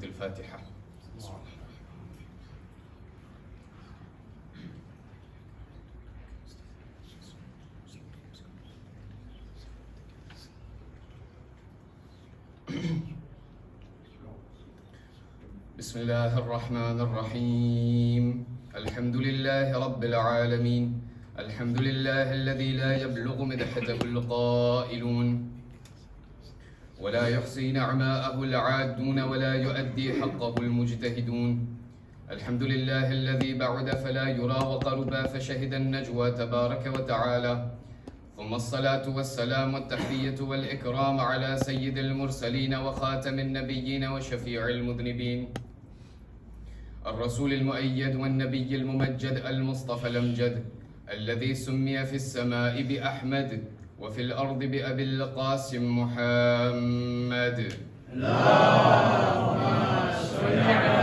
الفاتحة. بسم الله الرحمن الرحيم. الحمد لله رب العالمين. الحمد لله الذي لا يبلغ مدحته القائلون ولا يحصي نعماءه العادون ولا يؤدي حقه المجتهدون. الحمد لله الذي بعد فلا يرى وقربا فشهد النجوى تبارك وتعالى. ثم الصلاة والسلام والتحية والإكرام على سيد المرسلين وخاتم النبيين وشفيع المذنبين الرسول المؤيد والنبي الممجد المصطفى الأمجد الذي سمي في السماء بأحمد وفي الأرض بأبي القاسم محمد. اللهم صل على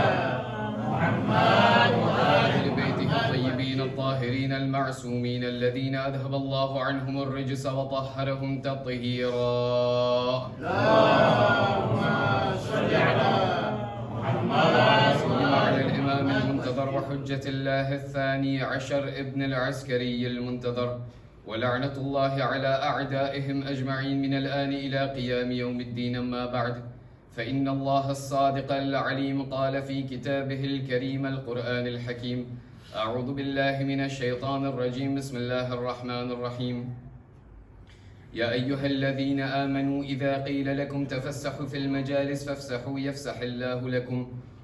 محمد وآل بيته الطيبين الطاهرين المعصومين الذين أذهب الله عنهم الرجس وطهرهم تطهيرا. اللهم صل على محمد وعلى الإمام المنتظر وحجة الله الثاني عشر ابن العسكري المنتظر ولعنة الله على أعدائهم أجمعين من الآن إلى قيام يوم الدين. أما بعد، فإن الله الصادق العليم قال في كتابه الكريم القرآن الحكيم: أعوذ بالله من الشيطان الرجيم. بسم الله الرحمن الرحيم. يا أيها الذين آمنوا إذا قيل لكم تفسحوا في المجالس فافسحوا يفسح الله لكم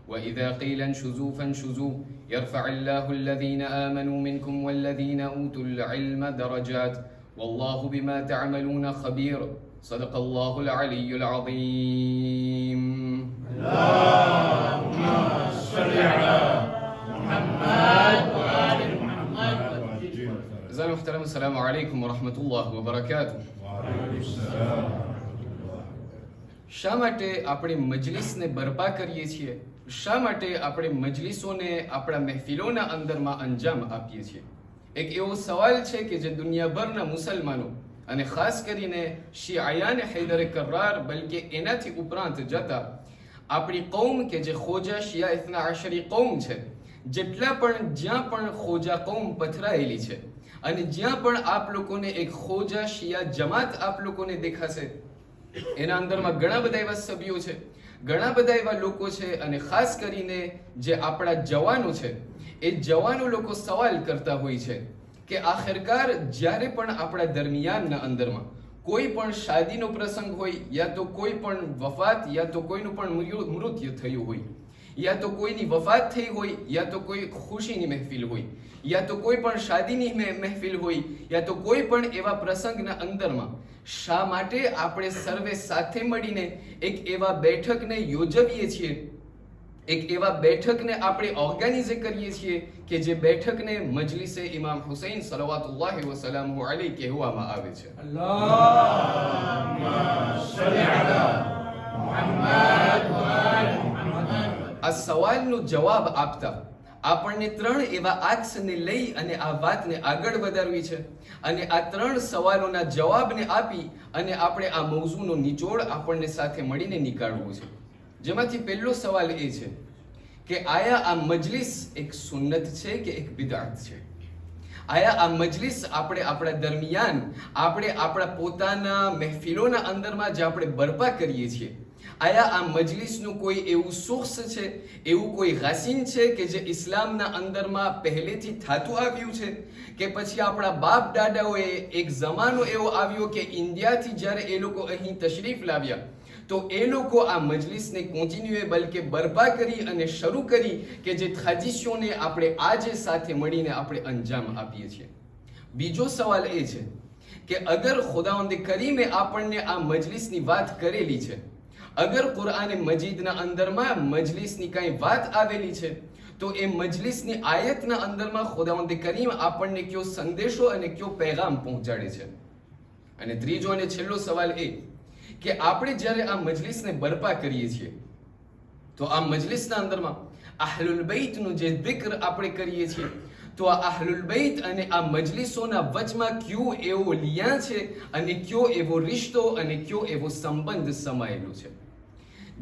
وإذا قيل انشزوا فانشزوا يرفع الله الذين آمنوا منكم والذين أوتوا العلم درجات والله بما تعملون خبير. صدق الله العلي العظيم. اللهم صل على محمد وآل محمد. أعزائي المحترم، السلام عليكم ورحمة الله وبركاته. શા માટે આપણે મજલિસને બરપા કરીએ છીએ? શા માટે આપણે મજલિસોને આપણા મહેફિલોના અંદરમાં અંજામ આપીએ છીએ? એક એવો સવાલ છે કે જે દુનિયાભરના મુસલમાનો અને ખાસ કરીને શિયાયાને હૈદરે કરાર બલકે એનાથી ઉપરાંત જતા આપણી કૌમ કે જે ખોજા શિયા ઇથના આશરી કૌમ છે, જેટલા પણ જ્યાં પણ ખોજા કૌમ પથરાયેલી છે અને જ્યાં પણ આપ લોકોને એક ખોજા શિયા જમાત આપ લોકોને દેખાશે, એના અંદરમાં ઘણા બધા એવા સભ્યો છે, ઘણા બધા એવા લોકો છે અને ખાસ કરીને જે આપણા જવાનો છે, એ જવાનો લોકો સવાલ કરતા હોય છે કે આખિરકાર જ્યારે પણ આપણા દરમિયાનના અંદરમાં કોઈ પણ શાદીનો પ્રસંગ હોય યા તો કોઈ પણ વફાત યા તો કોઈનું પણ મૃત્યુ થયું હોય યા તો કોઈની વફાત થઈ હોય યા તો કોઈ ખુશીની મહેફિલ હોય યા તો કોઈ પણ શાદીની મહેફિલ હોય યા તો કોઈ પણ એવા પ્રસંગના અંદરમાં શા માટે આપણે સર્વે સાથે મળીને એક એવા બેઠકને યોજવીએ છીએ, એક એવા બેઠકને આપણે ઓર્ગેનાઇઝ કરીએ છીએ કે જે બેઠકને મજલિસે ઇમામ હુસૈન સલવાતુલ્લાહી વસલામુ અલૈહ કહેવામાં આવે છે. અલ્લાહુમ્મા સલ્લી અલા મુહમ્મદ વ આલ મુહમ્મદ. આ સવાલનો જવાબ આપતા આપણને ત્રણ એવા આક્ષને લઈ અને આ વાતને આગળ વધારવી છે અને આ ત્રણ સવાલોના જવાબને આપી અને આપણે આ મૌઝૂનો નિચોડ આપણને સાથે મળીને નીકાળવું છે. જેમાંથી પહેલો સવાલ એ છે કે આયા આ મજલિસ એક સુન્નત છે કે એક બિદઅત છે? આયા આ મજલિસ આપણે આપણા દરમિયાન આપણે આપણા પોતાના મહેફિલોના અંદરમાં જે આપણે બરપા કરીએ છીએ, આયા આ મજલિસનું કોઈ એવું સુખ્સ છે, એવું કોઈ ગાસીન છે કે જે ઇસ્લામના અંદરમાં પહેલેથી થતું આવ્યું છે કે પછી આપણા બાપ દાદાઓએ એક જમાનો એવો આવ્યો કે ઇન્ડિયાથી જ્યારે એ લોકો અહીં તશરીફ લાવ્યા તો એ લોકો આ મજલિસને કોન્ટિન્યુએબલ કે બરપા કરી અને શરૂ કરી કે જે ખાજીશોને આપણે આજે સાથે મળીને આપણે અંજામ આપીએ છીએ. બીજો સવાલ એ છે કે અગર ખુદાવંદ કરીમે આપણને આ મજલિસની વાત કરેલી છે, અગર કુરાન મજીદના અંદરમાં મજલિસની કઈ વાત આવેલી છે તો એ મજલિસની આયતના અંદરમાં ખુદાવંદ કરીમ આપણને કયો સંદેશો અને કયો પેગામ પહોંચાડે છે. અને ત્રીજો અને છેલ્લો સવાલ એ કે આપણે જ્યારે આ મજલિસને બરપા કરીએ છીએ તો આ મજલિસના અંદરમાં અહલુલ બૈતનું જે zikr આપણે કરીએ છીએ તો આ અહલુલ બૈત અને આ મજલિસોના વચમાં કયો એવો લિયા છે અને કયો એવો રિશ્તો અને કયો એવો સંબંધ સમાયેલો છે.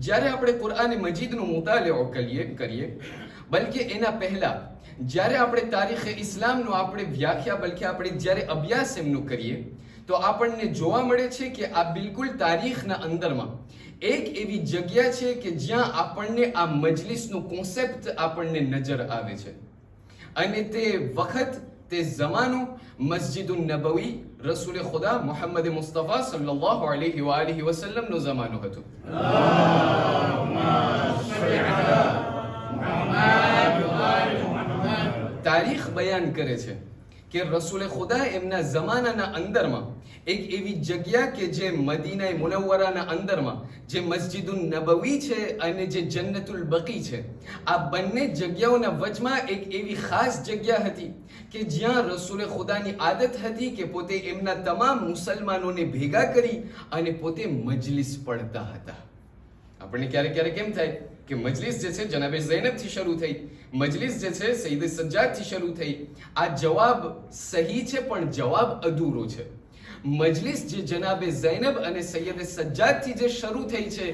જ્યારે આપણે કુરઆન મજીદનું મુતાલિઓ કરીએ બલકે એના પહેલા જ્યારે આપણે તારીખે ઇસ્લામનો આપણે વ્યાખ્યા બલકે આપણે જ્યારે અભ્યાસ એમનો કરીએ તો આપણને જોવા મળે છે કે આ બિલકુલ તારીખના અંદરમાં એક એવી જગ્યા છે કે જ્યાં આપણને આ મજલિસનો કોન્સેપ્ટ આપણને નજર આવે છે અને તે વખત તે જમાનો મસ્જિદુન નબવી રસૂલ ખુદા મુહમ્મદ મુસ્તફા સલ્લલ્લાહુ અલૈહિ વ આલિહિ વસલ્લમનો જમાનો હતો. તારીખ બયાન કરે છે કે રસૂલ ખુદા એમના જમાનાના અંદરમાં એક એવી જગ્યા કે જે મદીના મુનવ્વરાના અંદરમાં જે મસ્જિદુન નબવી છે અને જે જન્નતુલ બકી છે, આ બંને જગ્યાઓના વચમાં એક એવી ખાસ જગ્યા હતી કે જ્યાં રસૂલ ખુદાની આદત હતી કે પોતે એમના તમામ મુસલમાનોને ભેગા કરી અને પોતે મજલિસ પડતા હતા. આપણને ક્યારેક ક્યારેક એમ થાય કે મજલિસ જે છે જનાબે ઝૈનબથી શરૂ થઈ, મજલિસ જે છે સૈયદ સજ્જાદથી શરૂ થઈ. આ જવાબ સહી છે પણ જવાબ અધૂરો છે. મજલિસ જે જનાબે ઝૈનબ અને સૈયદ સજ્જાદથી જે શરૂ થઈ છે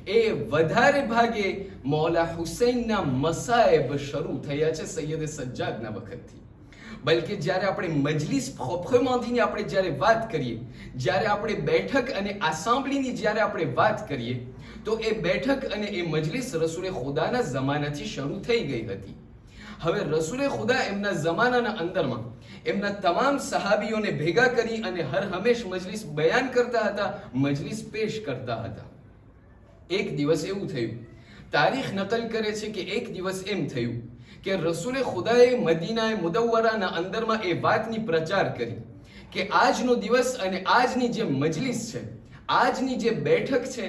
એ વધારે ભાગે મૌલા હુસૈનના મસાયબ શરૂ થયા છે સૈયદ સજ્જાદના વખતથી. બલકે જ્યારે આપણે મજલિસ પ્રોપ્રમેન્ટની આપણે જ્યારે વાત કરીએ, જ્યારે આપણે બેઠક અને આસેમ્બલીની જ્યારે આપણે વાત કરીએ તો એ બેઠક અને એ મજલિસ રસૂલ ખુદાના જમાનાથી શરૂ થઈ ગઈ હતી. હવે રસૂલ ખુદા એમના જમાનાના અંદરમાં એમના તમામ સહાબીઓને ભેગા કરી અને હર હંમેશ મજલિસ બયાન કરતા હતા, મજલિસ પેશ કરતા હતા. એક દિવસ એવું થયું, તારીખ નકલ કરે છે કે એક દિવસ એમ થયું કે રસૂલ ખુદાએ મદીના મુદવ્વરાના અંદરમાં એ વાતની પ્રચાર કરી કે આજનો દિવસ અને આજની જે મજલિસ છે, આજની જે બેઠક છે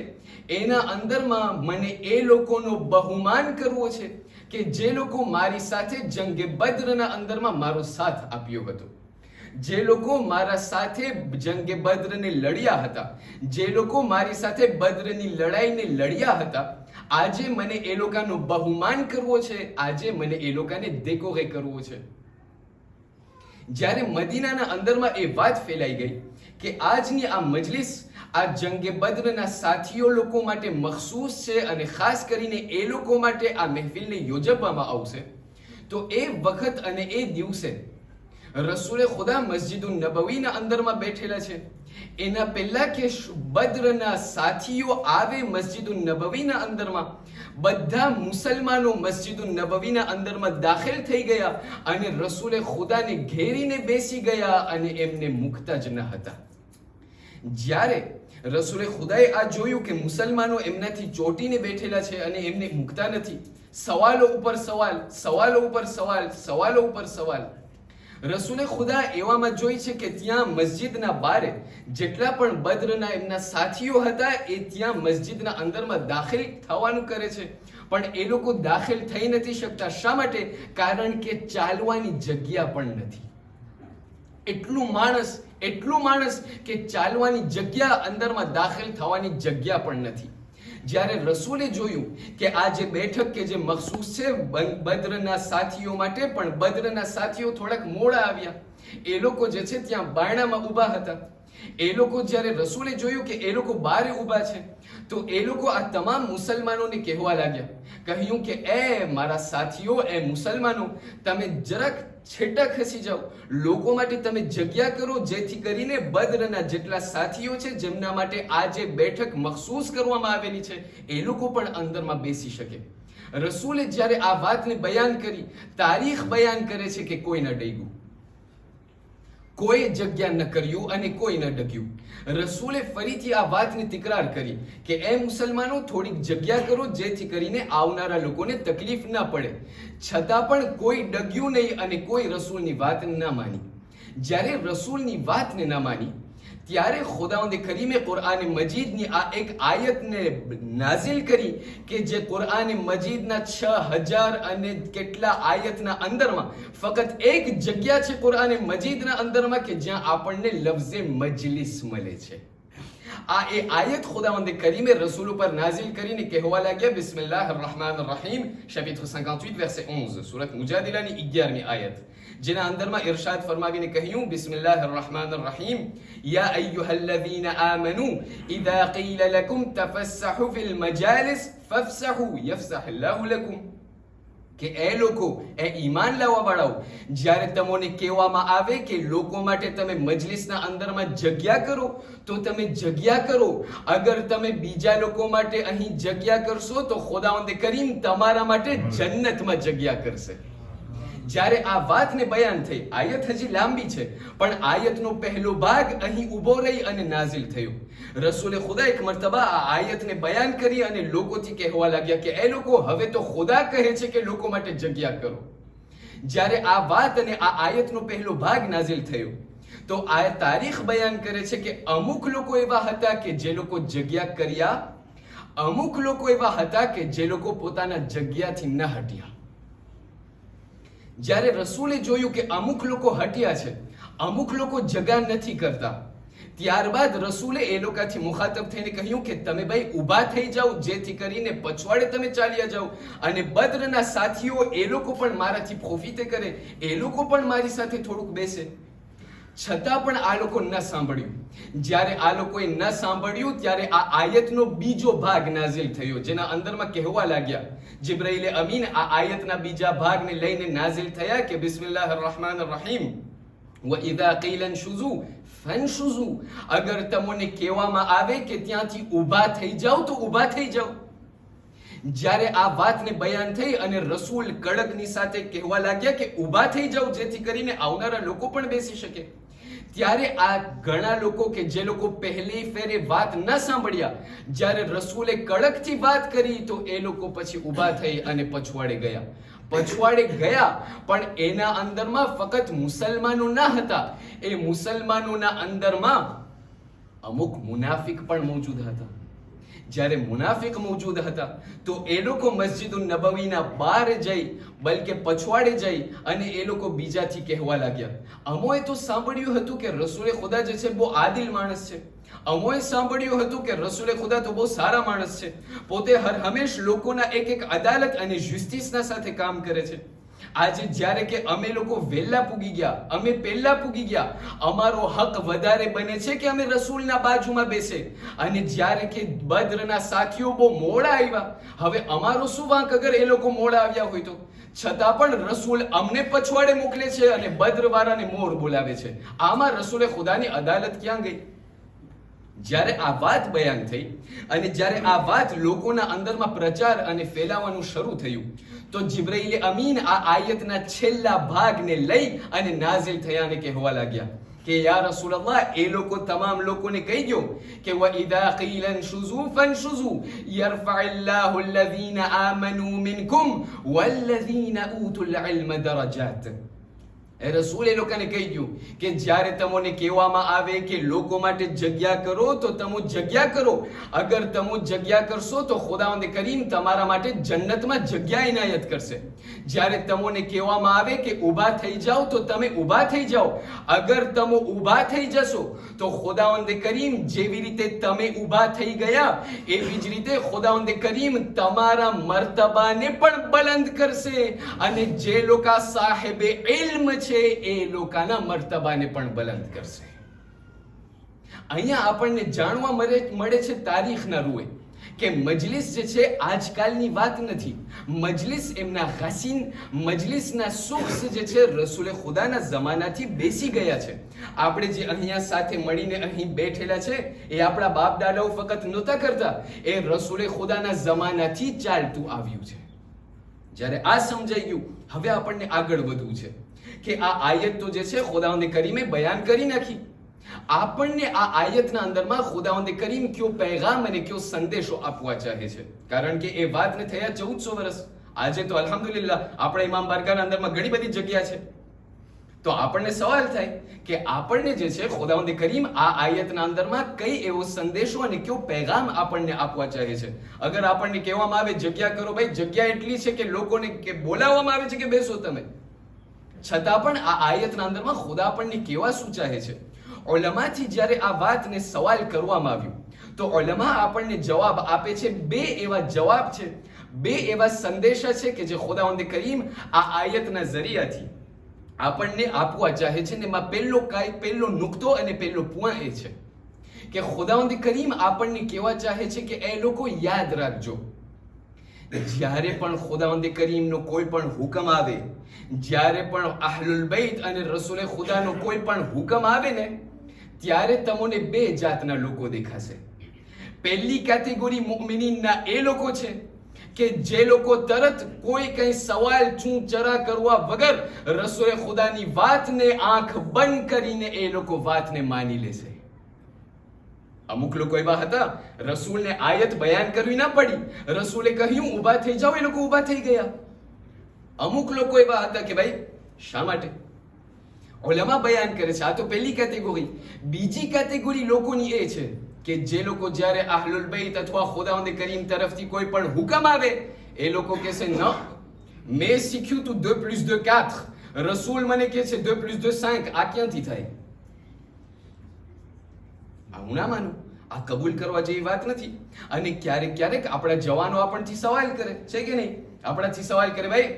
એના અંદરમાં મને એ લોકોનો બહુમાન કરવો છે કે જે લોકો મારી સાથે જંગે બદ્રના અંદરમાં મારો સાથ આપ્યો હતો, જે લોકો મારા સાથે જંગે બદ્રને લડ્યા હતા, જે લોકો મારી સાથે બદ્રની લડાઈને લડ્યા હતા, આજે મને એ લોકોનો બહુમાન કરવો છે, આજે મને એ લોકોને દેકોરે કરવો છે. જ્યારે મદીનાના અંદરમાં એ વાત ફેલાઈ ગઈ કે આજની આ મજલિસ આ જંગે બદ્રના સાથીઓ લોકો માટે મખસૂસ છે અને ખાસ કરીને એ લોકો માટે આ મહેફિલને યોજવામાં આવશે, તો એ વખત અને એ દિવસે રસૂલ ખુદા મસ્જિદુન નબવીના અંદરમાં બેઠેલા છે. એના પહેલા કે બદ્રના સાથીઓ આવે મસ્જિદુન નબવીના અંદરમાં, બધા મુસલમાનો મસ્જિદુન નબવીના અંદરમાં દાખલ થઈ ગયા અને રસૂલ ખુદાને ઘેરીને બેસી ગયા અને એમને મુકતા જ ન હતા. જ્યારે રસૂલ ખુદાએ આ જોયું કે મુસલમાનો એમનાથી ચોટીને બેઠેલા છે અને એમને મુકતા નથી, સવાલો ઉપર સવાલ, સવાલો ઉપર સવાલ, સવાલો ઉપર સવાલ, રસૂલે ખુદા એવામાં જોઈ છે કે ત્યાં મસ્જિદના બારે જેટલા પણ બદ્રના એમના સાથીઓ હતા એ ત્યાં મસ્જિદના અંદરમાં દાખલ થવાનું કરે છે, પણ એ લોકો દાખલ થઈ નથી શકતા. શા માટે? કારણ કે ચાલવાની જગ્યા પણ નથી. એટલું માણસ કે ચાલવાની જગ્યા, અંદરમાં દાખલ થવાની જગ્યા પણ નથી. જ્યારે રસૂલે જોયું કે આ જે બેઠક કે જે મખસૂસ છે બદ્રના સાથીઓ માટે, પણ બદ્રના સાથીઓ થોડાક મોડા આવ્યા. એ લોકો જે છે ત્યાં બારણામાં ઊભા હતા. એ લોકો જ્યારે રસૂલે જોયું કે એ લોકો બહાર ઊભા છે તો એ લોકો આ તમામ મુસલમાનોને કહેવા લાગ્યા, કહ્યું કે એ મારા સાથીઓ, એ મુસલમાનો, તમે જરાક છેટા ખસી જાઓ, લોકો માટે તમે જગ્યા કરો જેથી કરીને બદ્રના જેટલા સાથીઓ છે જેમના માટે આ જે બેઠક મખસૂસ કરવામાં આવેલી છે એ લોકો પણ અંદરમાં બેસી શકે. રસૂલે જ્યારે આ વાતને બયાન કરી, તારીખ બયાન કરે છે કે કોઈ ન ડગ્યું, કોઈ જગ્યા ન કર્યું અને કોઈ ન ડગ્યું. રસૂલે ફરીથી આ વાતની તકરાર કરી કે એ મુસલમાનો થોડીક જગ્યા કરો જેથી કરીને આવનારા લોકોને તકલીફ ન પડે. છતાં પણ કોઈ ડગ્યું નહીં અને કોઈ રસૂલની વાત ન માની. જ્યારે રસૂલની વાતને ન માની ત્યારે ખુદાવંદ કરીમે કુરઆન મજીદની આ એક આયતને નાઝિલ કરી કે જે કુરઆન મજીદના 6000 અને કેટલા આયતના અંદરમાં ફક્ત એક જગ્યા છે કુરઆન મજીદના અંદરમાં કે જ્યાં આપણને લફ્ઝે મજલિસ મળે છે. આ એ આયત ખુદાવંદ કરીમે રસૂલ ઉપર નાઝિલ કરીને કહેવા લાગ્યા બિસ્મિલ્લાહિર રહમાનિર રહીમ chapitre 58 verset 11 સૂરત મુજાદિલાની 11મી આયત, જેના અંદરમાં ઇરશાદ ફરમાવીને કહ્યું બિસ્મિલ્લાહિર રહમાનિર રહીમ યા અય્યુહલ્લઝીના આમનુ ઇઝા qīla લકુમ તફસ્સહુ ફિલ મજાલિસ ફફસહુ યફસહુલ્લાહુ લકુમ, કે એ લોકો, એ ઈમાન લાવવા વાળાઓ, જ્યારે તમને કહેવામાં આવે કે લોકો માટે તમે મજલિસના અંદરમાં જગ્યા કરો તો તમે જગ્યા કરો. અગર તમે બીજા લોકો માટે અહીં જગ્યા કરશો તો ખુદાવંદ કરીમ તમારા માટે જન્નતમાં જગ્યા કરશે. જ્યારે આ વાતને બયાન થઈ, આયત હજી લાંબી છે પણ આયતનો પહેલો ભાગ અહીં ઊભો રહી અને નાઝિલ થયો. રસૂલે ખુદા એક મર્તબા આ આયતને બયાન કરી અને લોકોથી કહેવા લાગ્યા કે એ લોકો, હવે તો ખુદા કહે છે કે લોકો માટે જગ્યા કરો. જ્યારે આ વાત અને આ આયતનો પહેલો ભાગ નાઝિલ થયો તો આ તારીખ બયાન કરે છે કે અમુક લોકો એવા હતા કે જે લોકો જગ્યા કર્યા, અમુક લોકો એવા હતા કે જે લોકો પોતાના જગ્યાથી ન હટ્યા. જ્યારે રસૂલે જોયું કે અમુક લોકો હટ્યા છે, અમુક લોકો જગા નથી કરતા, ત્યારબાદ રસૂલે એ લોકોથી મુખાતબ થઈને કહ્યું કે તમે ભાઈ ઊભા થઈ જાઓ, જેથી કરીને પછવાડે તમે ચાલ્યા જાઓ અને બદ્રના સાથીઓ એ લોકો પણ મારાથી પ્રોફિટ કરે, એ લોકો પણ મારી સાથે થોડુંક બેસે. છતાં પણ આ લોકો ન સાંભળ્યું. જ્યારે આ લોકોએ ન સાંભળ્યું ત્યારે આ આયતનો બીજો ભાગ નાઝિલ થયો, જેના અંદરમાં કહેવા લાગ્યા, જિબ્રાઈલ અમીન આ આયતના બીજા ભાગને લઈને નાઝિલ થયા કે બિસ્મિલ્લાહિર રહમાનિર રહીમ વઇઝા qīla انشُزُوا فَانشُزُوا, અગર તમને કહેવામાં આવે કે ત્યાંથી ઊભા થઈ જાઓ તો ઊભા થઈ જાઓ. જ્યારે આ વાતને બયાન થઈ અને રસૂલ કડકની સાથે કહેવા લાગ્યા કે ઊભા થઈ જાઓ, જેથી કરીને આવનારા લોકો પણ બેસી શકે, ત્યારે આ ઘણા લોકો કે જે લોકો પહેલી ફેરે વાત ન સાંભળ્યા, જ્યારે રસૂલે કડકથી વાત કરી તો એ લોકો પછી ઊભા થઈ અને પછવાડે ગયા. પછવાડે ગયા પણ એના અંદરમાં ફક્ત મુસલમાનો ન હતા, એ મુસલમાનોના અંદરમાં અમુક મુનાફિક પણ મોજૂદ હતા. જ્યારે મુનાફિક મોજૂદ હતા તો એ લોકો મસ્જિદ નબવીના બહાર જઈ, બલકે પછવાડે જઈ અને એ લોકો બીજાથી કહેવા લાગ્યા, અમોએ તો સાંભળ્યું હતું કે રસૂલે ખુદા જે છે બહુ આદિલ માણસ છે, અમોએ સાંભળ્યું હતું કે રસૂલે ખુદા તો બહુ સારા માણસ છે, પોતે હર હંમેશ લોકોના એક અદાલત અને જસ્ટિસના સાથે કામ કરે છે. આજે જ્યારે કે અમે લોકો વહેલા પૂગી ગયા, અમે પહેલા પૂગી ગયા, અમારો હક વધારે બને છે કે અમે રસૂલના બાજુમાં બેસે, અને જ્યારે કે બદ્રના સાથીઓ બહુ મોડા આવ્યા, હવે અમારો શું વાંક અગર એ લોકો મોડા આવ્યા હોય તો? છતાં પણ રસૂલ અમને પછવાડે મોકલે છે અને બદ્ર વાળાને મોર બોલાવે છે. આમાં રસૂલે ખુદાની અદાલત ક્યાં ગઈ? જ્યારે આ વાત બયાન થઈ અને જ્યારે આ વાત લોકોના અંદરમાં પ્રચાર અને ફેલાવાનું શરૂ થયું તો જિબ્રાઈલ અમીન આ આયતના છેલ્લા ભાગને લઈ અને નાઝિલ થયા અને કહેવા લાગ્યા કે યા રસૂલલ્લાહ, એ લોકો તમામ લોકોને કહી દો કે વઇઝા qīla انشُزُوا فَانشُزُوا يَرْفَعِ الَّذِينَ آمَنُوا مِنكُمْ وَالَّذِينَ أُوتُوا الْعِلْمَ دَرَجَاتٍ. એ રસૂલ એ લોકોને કહી ગયું કે જ્યારે તમને કહેવામાં આવે કે લોકો માટે જગ્યા કરો તો તમે જગ્યા કરો, અગર તમે જગ્યા કરશો તો ખુદાવંદ કરીમ તમારા માટે જન્નતમાં જગ્યા ઇનાયત કરશે. જ્યારે તમને કહેવામાં આવે કે ઊભા થઈ જાઓ તો તમે ઊભા થઈ જાઓ, અગર તમે ઊભા થઈ જશો તો ખુદાવંદ કરીમ જેવી રીતે તમે ઊભા થઈ ગયા એવી જ રીતે ખુદાવંદ કરીમ તમારા મર્તબાને પણ બલંદ કરશે, અને જે લોકો સાહેબ ઇલ્મ છે એ લોકોના મર્તબાને પણ બલંદ કરશે. અહીંયા આપણને જાણવા મળે છે તારીખના રૂએ કે મજલિસ જે છે આજકાલની વાત નથી. મજલિસ એમના હસીન મજલિસના સુખ જે છે રસૂલે ખુદાના જમાનાથી બેસી ગયા છે. આપણે જે અહીંયા સાથે મળીને અહીં બેઠેલા છે એ આપણા બાપ દાદાઓ ફક્ત નહોતા કરતા, એ રસૂલે ખુદાના જમાનાથી ચાલતું આવ્યું છે. જ્યારે આ સમજાઈ ગયું, હવે આપણને આગળ વધવું છે કે આ આયત તો જે છે ખુદાવંદ કરીમે બયાન કરી નાખી. આપણને આ આયતના અંદરમાં ખુદાવંદ કરીમ કયો પૈગામ અને કયો સંદેશો આપવા ચાહે છે, કારણ કે એ વાતને થયા 1400 વર્ષ. આજે તો અલ્હમ્દુલિલ્લાહ આપણા ઇમામ બારગાહના અંદરમાં ઘણી બધી જગ્યા છે. તો આપણને સવાલ થાય કે આપણને જે છે ખુદાવંદ કરીમ આ આયતના અંદરમાં કઈ એવો સંદેશો અને કયો પૈગામ આપણને આપવા ચાહે છે. અગર આપણને કહેવામાં આવે જગ્યા કરો, ભાઈ જગ્યા એટલી છે કે લોકોને કે બોલાવવામાં આવે છે કે બેસો તમે, છતાં પણ આ આયતના અંદરમાં ખુદા આપણને કેવા શું ચાહે છે? ઉલમાથી જ્યારે આ વાતને સવાલ કરવામાં આવ્યું તો ઉલમા આપણને જવાબ આપે છે. બે એવા જવાબ છે, બે એવા સંદેશા છે કે જે ખુદાવંદ કરીમ આ આયતના જરિયાથી આપણને આપવા ચાહે છે. ને એમાં પહેલો નુક્તો અને પહેલો પોઈન્ટ એ છે કે ખુદાવંદ કરીમ આપણને કહેવા ચાહે છે કે એ લોકો યાદ રાખજો, જ્યારે પણ ખુદાવંદ કરીમનો કોઈ પણ હુકમ આવે, જ્યારે પણ અહલુલ બૈત અને રસૂલે ખુદાનો કોઈ પણ હુકમ આવે ને, ત્યારે તમને બે જાતના લોકો દેખાશે. પહેલી કેટેગરી મુમિનીનના એ લોકો છે કે જે લોકો તરત કોઈ કઈ સવાલ ચૂંચરા કરવા વગર રસૂલે ખુદાની વાતને આંખ બંધ કરીને એ લોકો વાતને માની લેશે. અમુક લોકો એવા હતા, રસૂલને આયત બયાન કરવી ના પડી, રસૂલે કહ્યું ઊભા થઈ જાઓ, એ લોકો ઊભા થઈ ગયા. અમુક લોકો એવા હતા કે ભાઈ શા માટે? ઉલમા બયાન કરે છે. આ તો પહેલી કેટેગરી. બીજી કેટેગરી લોકોની એ છે કે જે લોકો જ્યારે અહલુલ બૈત અથવા ખુદાવંદ કરીમ તરફથી કોઈ પણ હુકમ આવે એ લોકો કહેશે ન, મેં શીખ્યું તું 2 + 2 4, રસૂલ મને કહે છે 2 + 2 5. આ ક્યાંથી થાય? હું ના માનું, આ કબૂલ કરવા જેવી વાત નથી. અને ક્યારેક ક્યારેક આપણા જવાનો આપણથી સવાલ કરે છે કે નહીં? આપણાથી સવાલ કરે, ભાઈ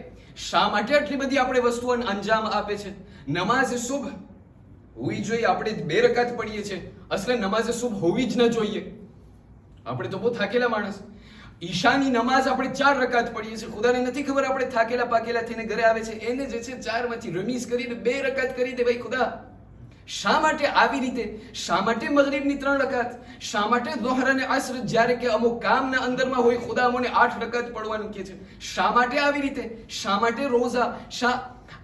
શા માટે આટલી બધી આપણે વસ્તુઓ અંજામ આપે છે? નમાઝ સુબહ હોવી જોઈએ, આપણે 2 રકાત પડીએ છીએ, અસલે નમાઝ સુબહ હોવી જ ન જોઈએ. આપણે તો બહુ થાકેલા માણસ. ઈશાની નમાઝ આપણે 4 રકાત પડીએ છીએ. ખુદાને નથી ખબર આપણે થાકેલા પાકેલા થઈને ઘરે આવે છે, એને જે છે 4 માંથી રમીઝ કરીને 2 રકાત કરી દે. ભાઈ ખુદા શા માટે આવી રીતે? શા માટે મગરિબની 3 રકાત? શા માટે ઝોહર અને અસર જ્યારે કે અમુક કામના અંદરમાં હોય ખુદા અમને 8 રકાત પડવાનું કહે છે? શા માટે આવી રીતે? શા માટે રોઝા?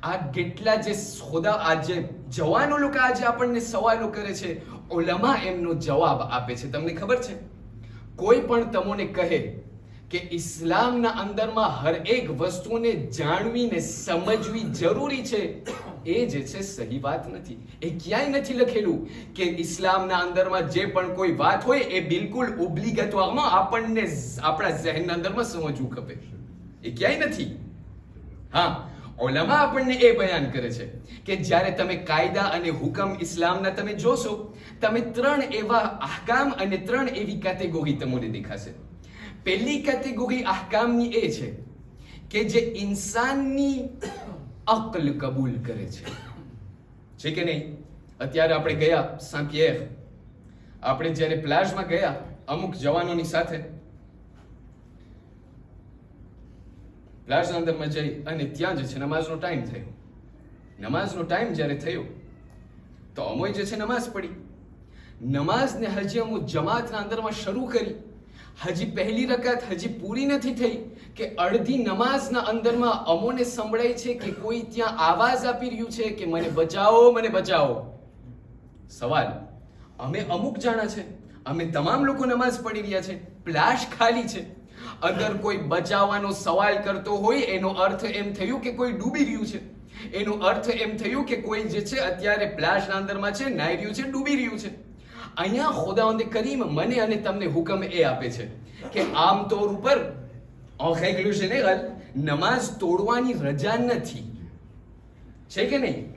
આ કેટલા જે ખુદા આજે જવાનો લોકો આજે આપણને સવાલો કરે છે, ઉલમા એમનો જવાબ આપે છે. તમને ખબર છે, કોઈ પણ તમને કહે કે ઇસ્લામના અંદરમાં હર એક વસ્તુને જાણવીને સમજવી જરૂરી છે, એ જે છે સહી વાત નથી. એ ક્યાંય નથી લખેલું કે ઇસ્લામના અંદરમાં જે પણ કોઈ વાત હોય એ બિલકુલ ઓબ્લિગેટોરમાં આપણને આપણા ઝહેનના અંદરમાં સમજવું ખપે. એ ક્યાંય નથી. હા, ઉલમા આપણને એ બયાન કરે છે કે જ્યારે તમે કાયદા અને હુકમ ઇસ્લામના તમે જોશો, તમે 3 એવા અહકામ અને 3 એવી કેટેગરી તમને દેખાશે. પહેલી કેટેગરી અહકામની એ છે કે જે ઇન્સાનની અક્લ કબૂલ કરે છે કે નહીં? અત્યારે આપણે ગયા સાંપિયર, આપણે જ્યારે પ્લાઝમાં ગયા અમુક જવાનોની સાથે, પ્લાઝના અંદરમાં જઈ અને ત્યાં જે છે નમાઝનો ટાઈમ થયો. નમાઝનો ટાઈમ જ્યારે થયો તો અમોય જે છે નમાઝ પડી. નમાઝને હજી અમુક જમાતના અંદરમાં શરૂ કરી, હજી પહેલી રકાત હજી પૂરી નથી થઈ કે અડધી નમાઝના અંદરમાં અમોને સંભળાય છે કે કોઈ ત્યાં આવાજ આપી રહ્યું છે કે મને બચાવો, મને બચાવો. સવાલ, અમે અમુક જાણા છે, અમે તમામ લોકો નમાઝ પડી રહ્યા છે, પ્લાશ ખાલી છે. અગર કોઈ બચાવવાનો સવાલ કરતો હોય એનો અર્થ એમ થયું કે કોઈ ડૂબી રહ્યું છે. એનો અર્થ એમ થયું કે કોઈ જે છે અત્યારે પ્લાશના અંદરમાં છે, નાઈ રહ્યું છે, ડૂબી રહ્યું છે. અહીંયા ખુદાવંદ કરીમ મને અને તમને હુકમ એ આપે છે કે આમ તોર ઉપર રègle générale નમાઝ તોડવાની રજા નથી. છે કે નહીં?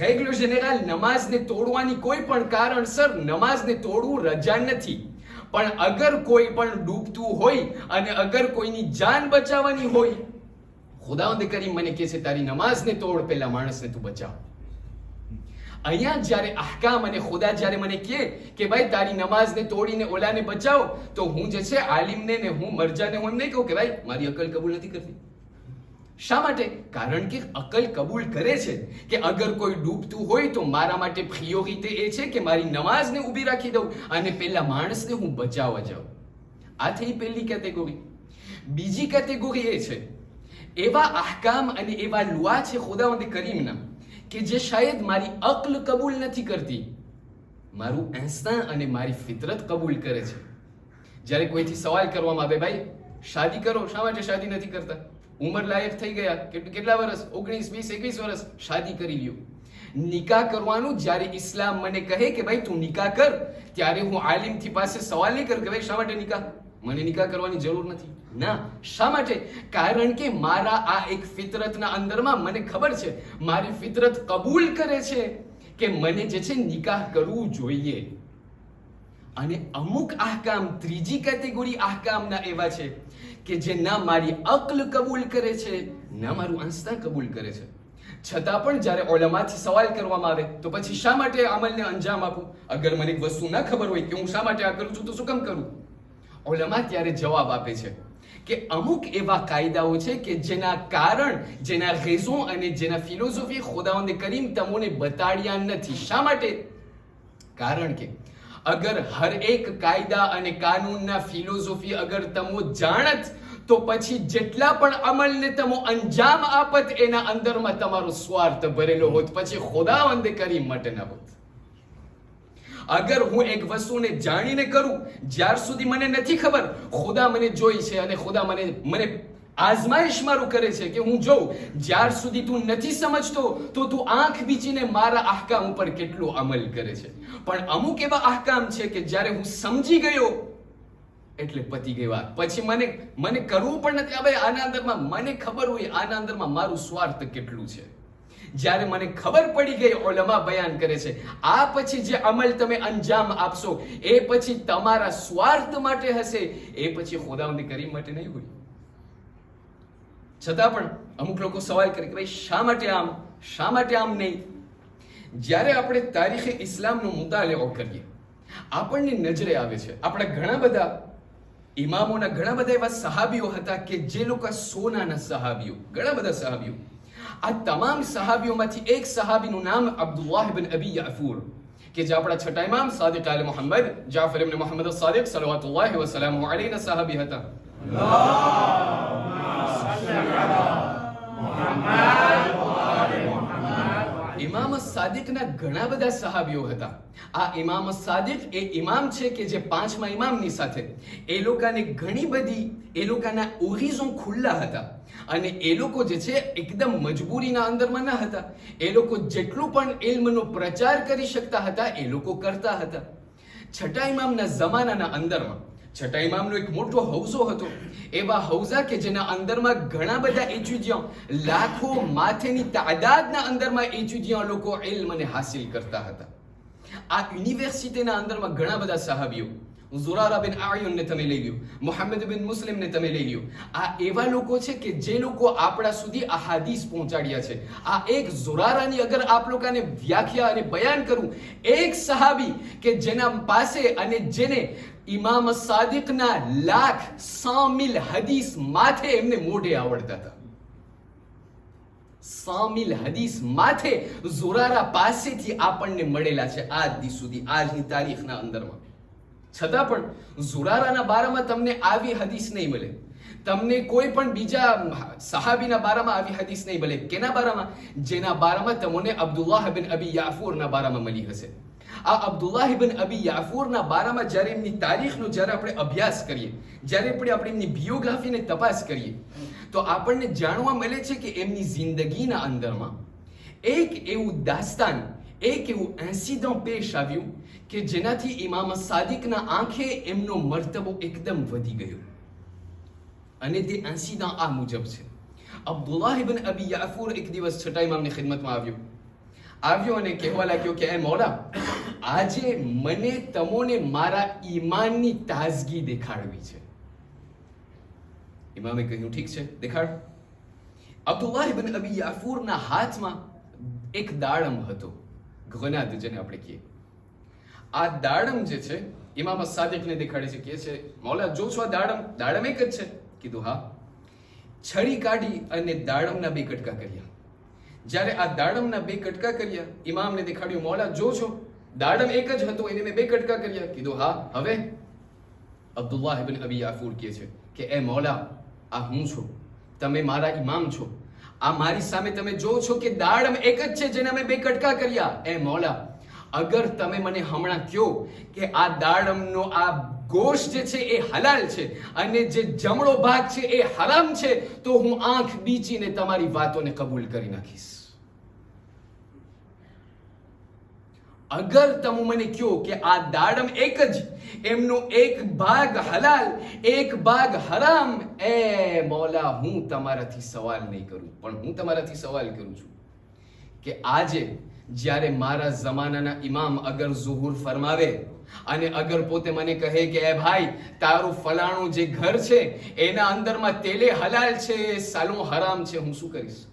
રègle générale નમાઝને તોડવાની કોઈ પણ કારણસર નમાઝને તોડવું રજા નથી. પણ અગર કોઈ પણ ડૂબતું હોય અને અગર કોઈની જાન બચાવવાની હોય, ખુદાવંદ કરીમ મને કહે છે તારી નમાઝને તોડ, પેલા માણસને તું બચાવ. અહીંયા જ્યારે અહકામ અને ખુદા જ્યારે મને કહે કે ભાઈ તારી નમાઝને તોડીને ઓલાને બચાવ, તો હું જે છે આલિમને ને હું મરજાને હું એમ નહીં કહું કે ભાઈ મારી અકલ કબૂલ નથી કરતી. શા માટે? કારણ કે અકલ કબૂલ કરે છે કે અગર કોઈ ડૂબતું હોય તો મારા માટે પ્રિયોરિટી એ છે કે મારી નમાઝને ઊભી રાખી દઉં અને પેલા માણસને હું બચાવવા જાઉં. આ થઈ પહેલી કેટેગરી. બીજી કેટેગરી એ છે એવા અહકામ અને એવા લુઆ છે ખુદાવંદ કરીમના કે જે શાયદ મારી અક્લ કબૂલ નથી કરતી, મારું ઇન્સ્ટિંક્ટ અને મારી ફિતરત કબૂલ કરે છે. જ્યારે કોઈથી સવાલ કરવામાં આવે ભાઈ શાદી કરો, શા માટે શાદી નથી કરતા? ઉંમર લાયક થઈ ગયા, કેટલા વર્ષ? 19, 20, 21 વર્ષ, શાદી કરી લ્યો. નિકાહ કરવાનું જ્યારે ઇસ્લામ મને કહે કે ભાઈ તું નિકાહ કર, ત્યારે હું આલિમથી પાસે સવાલ નહીં કરું કે ભાઈ શા માટે નિકાહ? મને નિકાહ કરવાની જરૂર નથી. ના, શા માટે? કારણ કે મારા આ એક ફિતરતના અંદરમાં મને ખબર છે, મારી ફિતરત કબૂલ કરે છે કે મને જે છે નિકાહ કરવું જોઈએ. અને અમુક અહકામ, ત્રીજી કેટેગરી અહકામના એવા છે કે જે ના મારી અક્લ કબૂલ કરે છે, ના મારું આંસ્તા કબૂલ કરે છે. છતાં પણ જ્યારે ઉલમાથી સવાલ કરવામાં આવે તો પછી શા માટે અમલને અંજામ આપું? અગર મને એક વસ્તુ ના ખબર હોય કે હું શા માટે આ કરું છું તો શું કામ કરું? ઉલમા ત્યારે જવાબ આપે છે કે અમુક એવા કાયદાઓ છે કે જેના કારણ, જેના રેઝો અને જેના ફિલોસોફી ખુદાવંદ કરીમ તમને બતાડ્યા નથી. શા માટે? કારણ કે અગર હર એક કાયદા અને કાનૂનના ફિલોસોફી અગર તમો જાણત તો પછી જેટલા પણ અમલને તમો અંજામ આપત એના અંદરમાં તમારો સ્વાર્થ ભરેલો હોત, પછી ખુદાવંદ કરીમ માટે ન હોત. અગર હું એક વસ્તુને જાણીને કરું, જ્યાર સુધી મને નથી ખબર, ખુદા મને જોઈ છે અને ખુદા મને આઝમાઈશ મારું કરે છે કે હું જોઉં, જ્યાર સુધી તું નથી સમજતો તો તું આંખ બીચીને મારા અહકામ ઉપર કેટલો અમલ કરે છે. પણ અમુક એવા અહકામ છે કે જ્યારે હું સમજી ગયો એટલે પતી ગઈ વાત. પછી મને કરવું પણ નથી. હવે આના અંદરમાં મને ખબર હોય આના અંદરમાં મારું સ્વાર્થ કેટલું છે. જ્યારે મને ખબર પડી ગઈ, ઉલમા બયાન કરે છે, આ પછી જે અમલ તમે અંજામ આપશો એ પછી તમારા સ્વાર્થ માટે હશે, એ પછી ખુદાવંદ કરીમ માટે નહીં હોય. છતાં પણ અમુક લોકો સવાલ કરે કે ભાઈ શા માટે આમ, શા માટે આમ નહીં? જ્યારે આપણે તારીખે ઇસ્લામનો મુતાલિઓ કરીએ, આપણને નજરે આવે છે આપણા ઘણા બધા ઇમામોના ઘણા બધા એવા સહાબીઓ હતા કે જે લોકો સોનાના સહાબીઓ, ઘણા બધા સહાબીઓ. આ તમામ સહાબીઓમાંથી એક સહાબીનું નામ અબ્દુલ્લાહ ઇબ્ન અબી યાફૂર, કે જે આપણા છઠ્ઠા ઇમામ સાદિક આલે મુહમ્મદ જાફર ઇબ્ન મુહમ્મદ અસ-સાદિક સલ્લલ્લાહુ અલૈહિ વસલ્લમ અલૈહિના સહાબી હતા. ઇમામ સાદિકના ઘણા બધા સહાબીઓ હતા. આ ઇમામ સાદિક એ ઇમામ છે કે જે પાંચમા ઇમામની સાથે એ લોકોને ઘણી બધી એ લોકોના ઓરિઝો ખુલ્લા હતા અને એ લોકો જે છે એકદમ મજબૂરીના અંદરમાં ન હતા. એ લોકો જેટલું પણ ઇલ્મનો પ્રચાર કરી શકતા હતા એ લોકો કરતા હતા. છઠ્ઠા ઇમામના જમાનાના અંદરમાં છઠ્ઠા ઇમામનો એક મોટો હૌઝો હતો. એવા હૌઝા કે જેના અંદરમાં ઘણા બધા એચુજિયા, લાખો માથેની તાદાદના અંદરમાં એચુજિયા લોકો ઇલ્મને હાસિલ કરતા હતા. આ યુનિવર્સિટીના અંદરમાં ઘણા બધા સહાબીઓ, ઝુરારા બિન આયુનને તમે લઈ લ્યો, મુહમ્મદ બિન મુસ્લિમને તમે લઈ લ્યો, આ એવા લોકો છે કે જે લોકો આપણા સુધી આ હાદીસ પહોંચાડ્યા છે. આ એક ઝુરારાની અગર આપ લોકોને વ્યાખ્યા અને બયાન કરું, એક સહાબી કે જેના પાસે અને જેને ઇમામ સાદિકના 100 મિલ હદીસ માથે એમને મોઢે આવડતા હતા. 100 મિલ હદીસ માથે ઝુરારા પાસેથી આપણને મળેલા છે આજ દી સુધી, આજની તારીખના અંદરમાં. છતાં પણ ઝુરારાના બારામાં તમને આવી હદીસ નહીં મળે, તમને કોઈ પણ બીજા સહાબીના બારામાં આવી હદીસ નહીં મળે. કેના બારામાં? જેના બારામાં તમને અબ્દુલ્લાહ ઇબ્ન અબી યાફૂરના બારામાં મળી હશે. આ અબ્દુલ્લાહ ઇબ્ન અબી યાફૂરના બારામાં જ્યારે એમની તારીખનો જ્યારે આપણે અભ્યાસ કરીએ, જ્યારે આપણે એમની બાયોગ્રાફીને તપાસ કરીએ તો આપણને જાણવા મળે છે કે એમની જિંદગીના અંદરમાં એક એવું દાસ્તાન, એક એવું ઇન્સિડન્ટ પેશ આવ્યું કે જેનાથી ઇમામ સાદિકના આંખે એમનો મર્તબો એકદમ વધી ગયો. અને તે ઇન્સિડન્ટ આ મુજબ છે. અબ્દુલ્લાહ ઇબ્ન અબી યાફૂર એક દિવસ છઠ્ઠા ઇમામની ખિદમતમાં આવ્યો અને કહેવા લાગ્યો કે એ મૌલા, આજે મને તમોને મારા ઈમાનની તાજગી દેખાડવી છે. ઇમામે કહ્યું ઠીક છે, દેખાડ. અબ્દુલ્લાહ ઇબ્ન અબી યાફૂરના હાથમાં એક દાડમ હતો, ગનાદ જેને આપણે કહીએ. આ દાડમ જે છે ઇમામ સાદિકને દેખાડે છે, કહે છે મૌલા જો છો આ દાડમ એક જ છે? કીધું હા. છરી કાઢી અને દાડમના 2 કટકા કર્યા. જ્યારે આ દાડમના 2 કટકા કર્યા, ઇમામને દેખાડ્યું મૌલા જો છો દાડમ એક જ હતો, એને મેં 2 કટકા કર્યા. કીધું હા. હવે અબ્દુલ્લાહ ઇબ્ન અબી યાફૂર કહે છે કે એ મૌલા, આ હું છું, તમે મારા ઇમામ છો, આ મારી સામે તમે જો છો કે દાડમ એક જ છે જેને મેં 2 કટકા કર્યા. એ મૌલા, અગર તમે મને હમણાં કહો કે આ દાડમનો આ ગોશ્ત જે છે એ હલાલ છે અને જે જમણો ભાગ છે એ હરામ છે, તો હું આંખ બીચીને તમારી વાતોને કબૂલ કરી નાખીશ. અગર તમે મને કહો કે આ દાડમ એક જ, એમનો એક ભાગ હલાલ એક ભાગ હરામ, એ મૌલા હું તમારાથી સવાલ નહીં કરું, પણ હું તમારાથી સવાલ કરું છું કે આજે જ્યારે મારા જમાનાના ઇમામ અગર ઝુહુર ફરમાવે અને અગર પોતે મને કહે કે એ ભાઈ તારું ફલાણું જે ઘર છે એના અંદરમાં તેલે હલાલ છે, સાલું હરામ છે, હું શું કરીશ?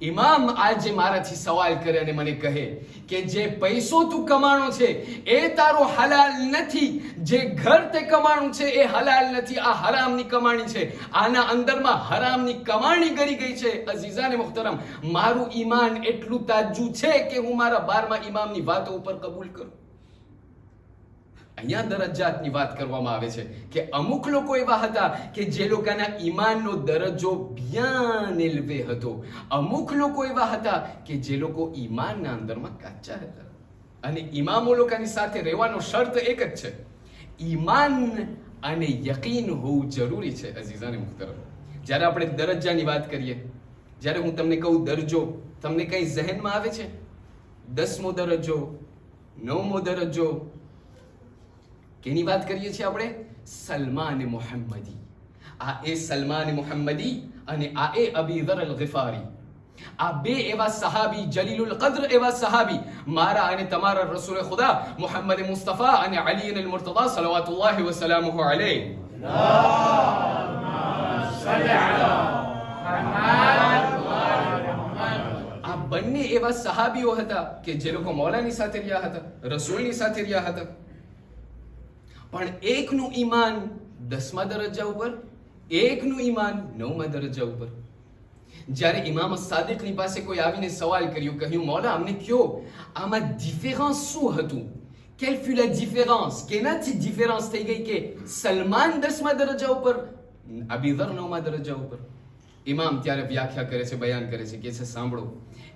ઇમામ આજે મારાથી સવાલ કરે અને મને કહે કે જે પૈસો તું કમાણો છે એ તારો હલાલ નથી, જે ઘર તે કમાણું છે એ હલાલ નથી, આ હરામની કમાણી છે, આના અંદરમાં હરામની કમાણી કરી ગઈ છે. અઝીઝાને મુહતરમ, મારું ઈમાન એટલું તાજું છે કે હું મારા 12મા ઇમામની વાતો ઉપર કબૂલ કરું. અહીંયા દરજ્જાતની વાત કરવામાં આવે છે કે અમુક લોકો એવા હતા કે જે લોકોના ઈમાનનો દરજ્જો bien élevé હતો, અમુક લોકો એવા હતા કે જે લોકો ઈમાનના અંદરમાં કાચા હતા. અને ઇમામો લોકોની સાથે રહેવાનો શરત એક જ છે, ઈમાન અને યકીન હોવું જરૂરી છે. અઝીઝાને મુહતરમ, જ્યારે આપણે દરજ્જાની વાત કરીએ, જ્યારે હું તમને કહું દરજ્જો, તમને કઈ ઝહેનમાં આવે છે? 10મો દરજ્જો, 9મો દરજ્જો, કેની વાત કરીએ છીએ આપણે? સલમાન મુહમ્મદી. આ એ સલમાન મુહમ્મદી અને આ એ અબી ذر الغفاری, આ બે એવા સહાબી, જલીલુલ કદ્ર એવા સહાબી, મારા અને તમારા રસૂલ ખુદા મુહમ્મદ મુસ્તફા અને અલી અલ મુર્તદા સલવાતુલ્લાહ વ સલામુહુ અલૈહ. આ બંને એવા સહાબીઓ હતા કે જે લોકો મૌલાની સાથે રહ્યા હતા, રસૂલની સાથે રહ્યા હતા. પણ એકનું ઈમાન 10મા દરજ્જા ઉપર, એકનું ઈમાન 9મા દરજ્જા ઉપર. જ્યારે ઇમામ સાદિકની પાસે કોઈ આવીને સવાલ કર્યો, કહ્યું મૌલા અમને કયો આમાં ડિફરન્સ શું હતું? quelle fut la différence? કેનાથી ડિફરન્સ થઈ ગઈ કે સલમાન 10મા દરજ્જા ઉપર, અબી ذر 9મા દરજ્જા ઉપર? ઇમામ ત્યારે વ્યાખ્યા કરે છે, બયાન કરે છે, કે છે સાંભળો,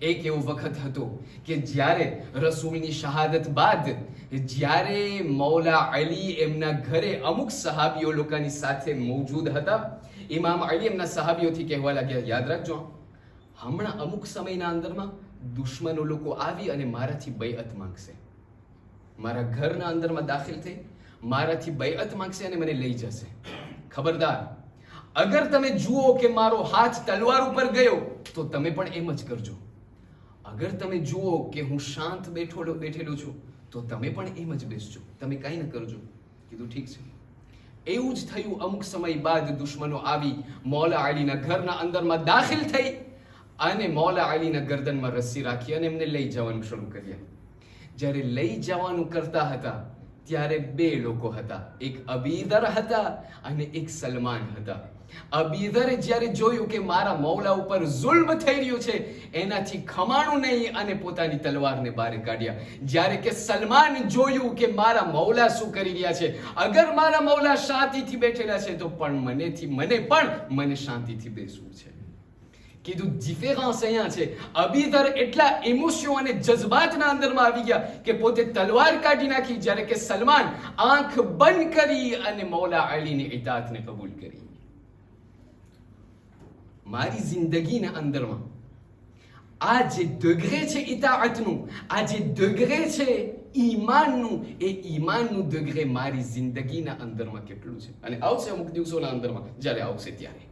એક એવો વખત હતો કે જ્યારે રસૂલની શહાદત બાદ જ્યારે મૌલા અલી એમના ઘરે અમુક સહાબીઓ લોકોની સાથે મોજૂદ હતા, ઇમામ અલી એમના સહાબીઓથી કહેવા લાગ્યા, યાદ રાખજો હમણાં અમુક સમયના અંદરમાં દુશ્મનો લોકો આવી અને મારાથી બૈઅત માંગશે, મારા ઘરના અંદરમાં દાખલ થઈ મારાથી બૈઅત માંગશે અને મને લઈ જશે. ખબરદાર, અગર તમે જુઓ કે મારો હાથ તલવાર ઉપર ગયો તો તમે પણ એમ જ કરજો, અગર તમે જુઓ કે હું શાંત બેઠેલો છું તો તમે પણ એમ જ બેસજો, તમે કંઈ ન કરજો. કીધું ઠીક છે. એવું જ થયું. અમુક સમય બાદ દુશ્મનો આવી મૌલા અલીના ઘરના અંદરમાં દાખલ થઈ અને મૌલા અલીના ગરદનમાં રસ્સી રાખી અને એમને લઈ જવાનું શરૂ કર્યા. જ્યારે લઈ જવાનું કરતા હતા ત્યારે બે લોકો હતા, એક અબી ذر હતા અને એક સલમાન હતા. અબી ذر જ્યારે જોયું કે મારા મૌલા ઉપર જુલ્મ થઈ રહ્યું છે એનાથી ખમાણું નહીં અને પોતાની તલવારને બહાર કાઢ્યા. જ્યારે કે સલમાન જોયું કે મારા મૌલા શું કરી રહ્યા છે, અગર મારા મૌલા શાંતિથી બેઠેલા છે તો પણ મને શાંતિથી બેસવું છે. કીધું ડિફરન્સ અહીંયા છે. અબી ذر એટલા ઇમોશનો અને જજબાતના અંદરમાં આવી ગયા કે પોતે તલવાર કાઢી નાખી, જ્યારે કે સલમાન આંખ બંધ કરી અને મૌલા અલીની ઇતાઅતને કબૂલ કરી. મારી જિંદગીના અંદરમાં આ જે ડિગ્રી છે ઇતાઅતનું, આ જે ડિગ્રી છે ઈમાનનું, એ ઈમાનનું ડિગ્રી મારી જિંદગીના અંદરમાં કેટલું છે. અને આવશે અમુક દિવસોના અંદરમાં, જ્યારે આવશે ત્યારે.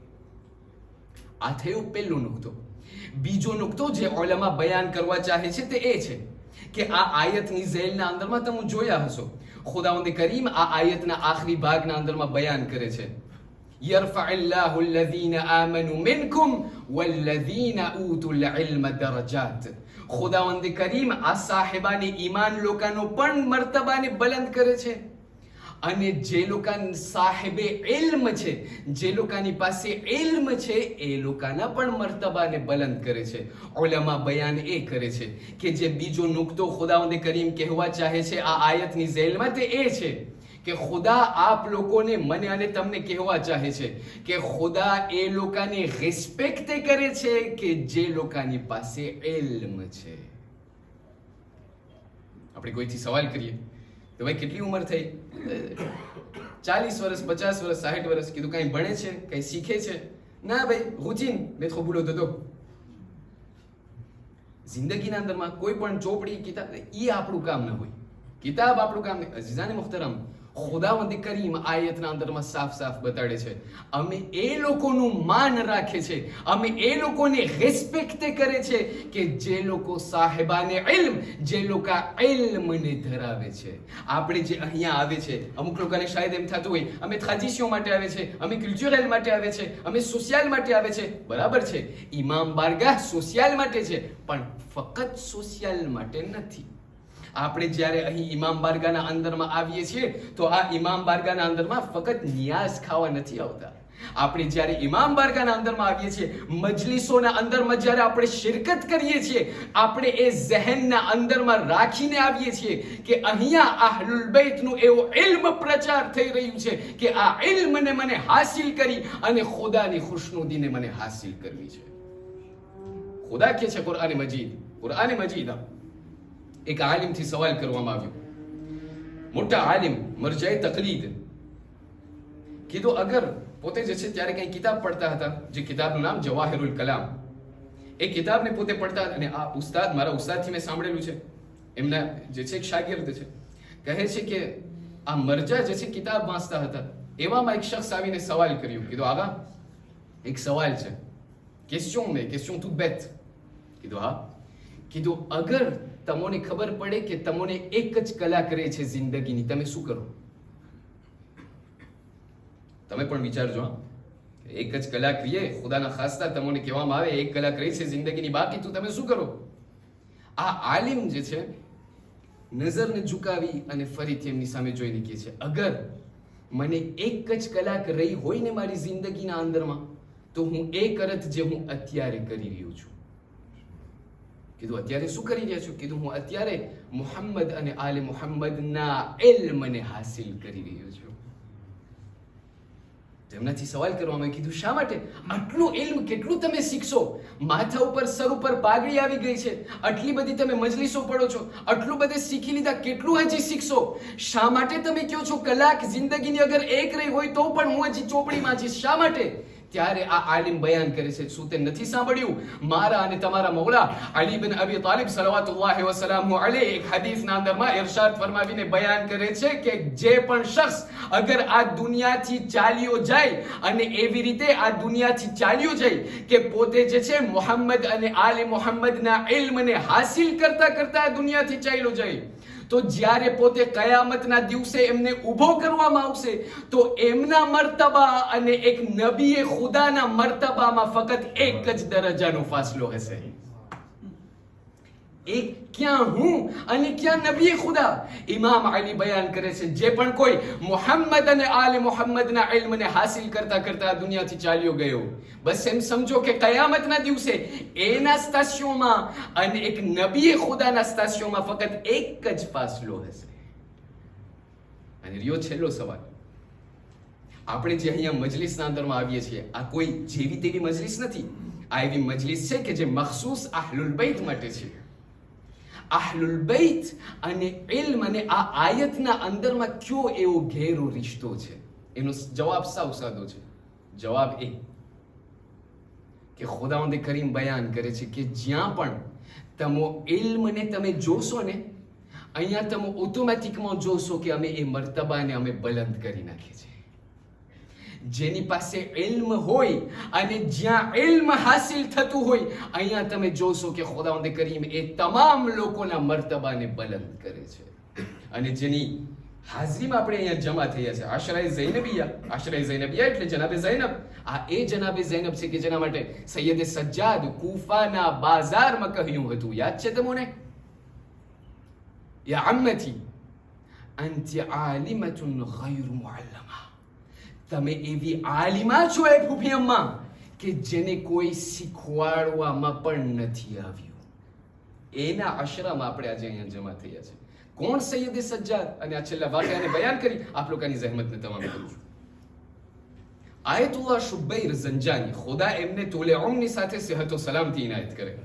આ થયો પહેલો નુકતો. બીજો નુકતો જે ઉલમા બયાન કરવા ચાહે છે તે એ છે કે આ આયતની ઝેલના અંદરમાં તમે જોયા હશો, ખુદાવંદ કરીમ આ આયતના આખરી ભાગના અંદરમાં બયાન કરે છે, يرفع الله الذين آمنوا منكم والذين أوتوا العلم درجات. ખુદાવંદ કરીમ આ સાહેબાને ઈમાન લોકોનો પણ મર્તબાને બલંદ કરે છે અને જે લોકોના સાહેબે ઇલ્મ છે, જે લોકોની પાસે ઇલ્મ છે એ લોકોના પણ મર્તબાને બલંદ કરે છે. ઉલમા બયાન એ કરે છે કે જે બીજો નુકતો ખુદાવંદ કરીમ કહેવા ચાહે છે આ આયતની ઝેલમાં તે એ છે કે ખુદા આપ લોકોને, મને અને તમને કહેવા ચાહે છે કે ખુદા એ લોકોને રિસ્પેક્ટ કરે છે કે જે લોકોની પાસે ઇલ્મ છે. આપણે કોઈથી સવાલ કરીએ તો ભાઈ કેટલી ઉંમર થઈ? 40 વર્ષ, 50 વર્ષ, 60 વર્ષ. કીધું કઈ ભણે છે, કઈ શીખે છે? ના ભાઈ, રૂચીન મેં તો ભૂલો થતો. જિંદગીના અંદરમાં કોઈ પણ ચોપડી કિતાબ એ આપણું કામ ન હોય, કિતાબ આપણું કામ નહીં. અઝીઝાને મુહતરમ, ખુદાવંદ કરીમ આયતના અંદરમાં સાફ સાફ બતાડે છે અમે એ લોકોનું માન રાખે છે, અમે એ લોકોને રિસ્પેક્ટ કરે છે કે જે લોકો સાહેબાને ઇલ્મ, જે લોકો ઇલ્મને ધરાવે છે. આપણે જે અહીંયા આવે છે, અમુક લોકોને શાયદ એમ થતું હોય અમે ટ્રાડિશન માટે આવે છે, અમે કલ્ચરલ માટે આવે છે, અમે સોશિયલ માટે આવે છે. બરાબર છે, ઇમામ બારગાહ સોશિયલ માટે છે, પણ ફક્ત સોશિયલ માટે નથી. આપણે જ્યારે અહીં ઇમામ બારગાહના અંદરમાં આવીએ છીએ તો આ ઇમામ બારગાહના અંદરમાં ફક્ત નિયાઝ ખાવા નથી આવતા. આપણે જ્યારે ઇમામ બારગાહના અંદરમાં આવીએ છીએ, મજલિસોના અંદરમાં જ્યારે આપણે શિરકત કરીએ છીએ, આપણે એ ઝહેનના અંદરમાં રાખીને આવીએ છીએ કે અહીંયા અહલુલ બેતનું એવો ઇલ્મ પ્રચાર થઈ રહ્યું છે કે આ ઇલ્મને મને હાસિલ કરી અને ખુદાની ખુશનુદીને મને હાસિલ કરવી છે. ખુદા કહે છે કુરઆન મજીદ એક આલિમથી સવાલ કરવામાં આવ્યો, મોટા આલિમ મરજાએ તકલીદ. કીધું અગર પોતે જે છે ત્યારે કઈ કિતાબ પડતા હતા, જે કિતાબનું નામ જવાહિરુલ કલામ, એ કિતાબને પોતે પડતા અને આ ઉસ્તાદ, મારા ઉસ્તાદથી મેં સાંભળેલું છે, એમના જે છે એક શાગિર્દ છે, કહે છે કે આ મરજા જે છે કિતાબ વાંચતા હતા, એવામાં એક શખ્સ આવીને સવાલ કર્યો. કીધું આવા એક સવાલ છે, question toute bête. કીધું હા. કીધું અગર તમને ખબર પડે કે તમને એક જ કલા કરે છે જિંદગીની, તમે શું કરો? તમે પણ વિચારજો. એક જ કલા કરીએ, ખુદાના ખાસ્તા તમને કહેવામાં આવે એક કલા કરી છે જિંદગીની, બાકી તું તમે શું કરો? આ આલિમ જે છે નજરને ઝુકાવી અને ફરીથી એમની સામે જોઈને કહે છે અગર મને એક જ કલાક રહી હોય ને મારી જિંદગીના અંદરમાં તો હું એ કરત જે હું અત્યારે કરી રહ્યો છું. કીધું અત્યારે શું કરી રહ્યા છો? કીધું હું અત્યારે મુહમ્મદ અને આલે મુહમ્મદના ઇલ્મને હાસિલ કરી રહ્યો છું. તેમનાથી સવાલ કરવામાં આવ્યો, કીધું શા માટે? આટલું ઇલ્મ કેટલું તમે શીખશો? માથા ઉપર સર ઉપર પાઘડી આવી ગઈ છે, આટલી બધી તમે મજલિસો પડો છો, આટલું બધે શીખી લીધા, કેટલું હજી શીખશો? શા માટે તમે કહો છો કલાક જિંદગીની અગર એક રહી હોય તો પણ હું હજી ચોપડીમાં જઈશ? શા માટે? ત્યારે આ આલિમ બયાન કરે છે, શું તે નથી સાંભળ્યું? મારા અને તમારા મૌલા અલી બિન અબી તાલિબ સલવાતુલ્લાહી વસલામુ અલૈહ એક હદીસના અંદરમાં ઇરશાદ ફરમાવીને બયાન કરે છે કે જે પણ શખ્સ અગર આ દુનિયાથી ચાલ્યો જાય અને એવી રીતે આ દુનિયાથી ચાલ્યો જાય કે પોતે જે છે મુહમ્મદ અને આલે મુહમ્મદના ઇલ્મને હાસિલ કરતા કરતા આ દુનિયાથી ચાલ્યો જાય, તો જ્યારે પોતે કયામતના દિવસે એમને ઊભો કરવામાં આવશે તો એમના મર્તબા અને એક નબીએ ખુદાના મર્તબામાં ફક્ત એક જ દરજ્જાનો ફાસલો હશે. એક ક્યાં હું અને ક્યાં નબી ખુદા. ઇમામ અલી બયાન કરે છે જે પણ કોઈ મુહમ્મદ અને આલે મુહમ્મદના ઇલ્મને હાસિલ કરતા કરતા દુનિયાથી ચાલ્યો ગયો, બસ એમ સમજો કે કયામતના દિવસે એના સ્ટેશનમાં અને એક નબી ખુદાના સ્ટેશનમાં ફક્ત એક જ ફાસલો હશે. અને રહ્યો છેલ્લો સવાલ, આપણે જે અહીંયા મજલિસના અંદરમાં આવીએ છીએ, આ કોઈ જેવી તેવી મજલિસ નથી. આ એવી મજલિસ છે કે જે મખસૂસ અહલુલ બેત માટે છે. અહલુલ બેત અને ઇલ્મ અને આ આયતના અંદરમાં કયો એવો ઘેરો રિશ્તો છે? એનો જવાબ સાવ સાદો છે. જવાબ એ કે ખુદાવંદ કરીમ બયાન કરે છે કે જ્યાં પણ તમે ઇલ્મને તમે જોશો ને, અહીંયા તમે ઓટોમેટિકમાં જોશો કે અમે એ મર્તબાને અમે બલંદ કરી નાખીએ છીએ. જેની પાસે ઇલ્મ હોય અને જ્યાં ઇલ્મ હાસિલ થતું હોય, અહીંયા તમે જોશો કે ખુદાવંદ કરીમ એ તમામ લોકોના મર્તબાને બલંદ કરે છે. અને જેની હાજરીમાં આપણે અહીંયા જમા થયા છે, આશરાએ ઝૈનબિયા એટલે જનાબે ઝૈનબ. આ એ જનાબે ઝૈનબ છે કે જેના માટે સૈયદે સજ્જાદ કૂફાના બાજારમાં કહ્યું હતું, યાદ છે તમને? યા અમ્મતી અંતિ આલિમતુન ગૈર મુઅલ્લમા, તમે એવી આલિમા છો એ ફૂફી અમ્મા કે જેને કોઈ શીખવાડવામાં પણ નથી આવ્યું. એના આશરામાં આપણે આજે અહીંયા જમા થયા છે. કોણ? સૈયદ સજ્જાદ. અને આ છેલ્લા વાક્યને બયાન કરી આપ લોકોની જહેમતને તમામ કરું છું. આયતુલ્લાહ શુબૈર ઝંજાની, ખુદા એમને તોલે ઉમરની સાથે સેહત ઓ સલામતી ઇનાયત કરે.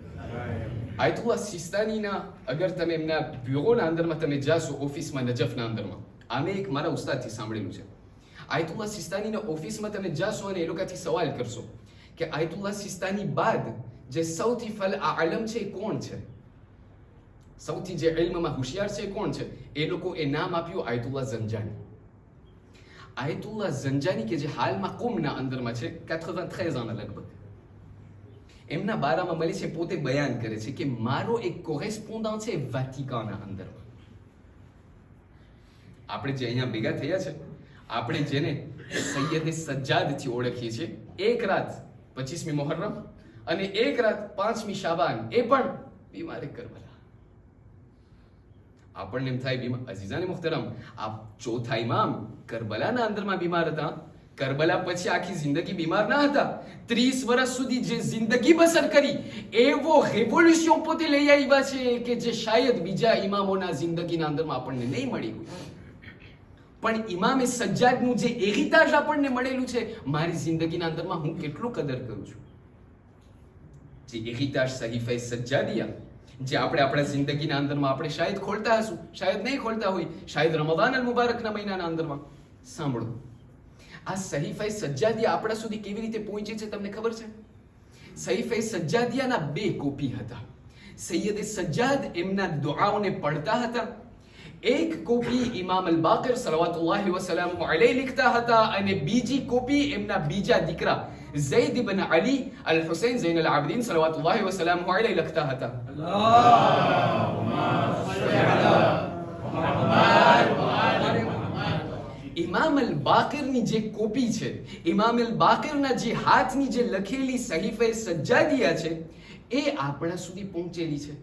આયતુલ્લાહ સિસ્તાનીના અગર તમે એમના બ્યુરોના અંદરમાં તમે જાશો, ઓફિસમાં નજફના અંદરમાં, આમે એક મારા ઉસ્તાદથી સાંભળેલું છે. આયતુલ્લાહ સિસ્તાનીના ઓફિસમાં તમે જાશો અને એ લોકોથી સવાલ કરશો કે આયતુલ્લાહ સિસ્તાની બાદ જે સૌથી ફલ આલમ છે એ કોણ છે? સૌથી જે ઇલ્મમાં હોશિયાર છે એ કોણ છે? એ લોકો એ નામ આપ્યું આયતુલ્લાહ ઝંજાની. આયતુલ્લાહ ઝંજાની કે જે હાલમાં કુમના અંદરમાં છે 93 ans લગભગ, એમના બારામાં મળી છે, પોતે બયાન કરે છે કે મારો એક કોરેસ્પોન્ડન્ટ છે વાટિકાના અંદરમાં. આપણે જે અહીંયા ભેગા થયા છે, આપણે જેને સૈયદે સજ્જાદથી ઓળખીએ છીએ, એક રાત 25મી મુહર્રમ અને એક રાત 5મી શાબાન, એ પણ બીમારે કરબલા. આપણને એમ થાય અઝીઝાને મુહતરમ, આ ચોથા ઇમામ કરબલાના અંદરમાં બીમાર હતા. કરબલા પછી આખી જિંદગી બીમાર ના હતા. 30 વર્ષ સુધી જે જિંદગી બસર કરી, એવો રેવોલ્યુશન પોતે લઈ આવ્યા છે કે જે શાયદ બીજા ઇમામોના જિંદગીના અંદરમાં આપણને નહીં મળી હોય. પણ ઇમામે સજ્જાદનું જે એરિતાજ આપણને મળેલું છે, મારી જિંદગીના અંદરમાં હું કેટલું કદર કરું છું. જે એરિતાજ સહીફે સજ્જાદિયા, જે આપણે આપણા જિંદગીના અંદરમાં આપણે શાયદ ખોલતા હશું, શાયદ નહીં ખોલતા હોય, શાયદ રમઝાન અલ મુબારકના મહિનાના અંદરમાં. સાંભળો, આ સહીફે સજ્જાદિયા આપણા સુધી કેવી રીતે પહોંચે છે તમને ખબર છે? સહીફે સજ્જાદિયાના 2 કોપી હતા. સૈયદે સજ્જાદ એમના દુઆઓને પઢતા હતા. એક કોપી ઇમામ અલ બાકર સલવાતુલ્લાહી વસલામુ અલૈહ લીખતા હતા અને બીજી કોપી એમના બીજા દીકરા ઝૈદ ઇબ્ન અલી અલ હુસૈન ઝૈન અલ આબિદીન સલવાતુલ્લાહી વસલામુ અલૈહ લખતા હતા. ઇમામ અલ બાકરની જે કોપી છે, ઇમામ અલ બાકરના જે હાથની જે લખેલી સહીફે સજ્જાદિયા છે, એ આપણા સુધી પહોંચેલી છે.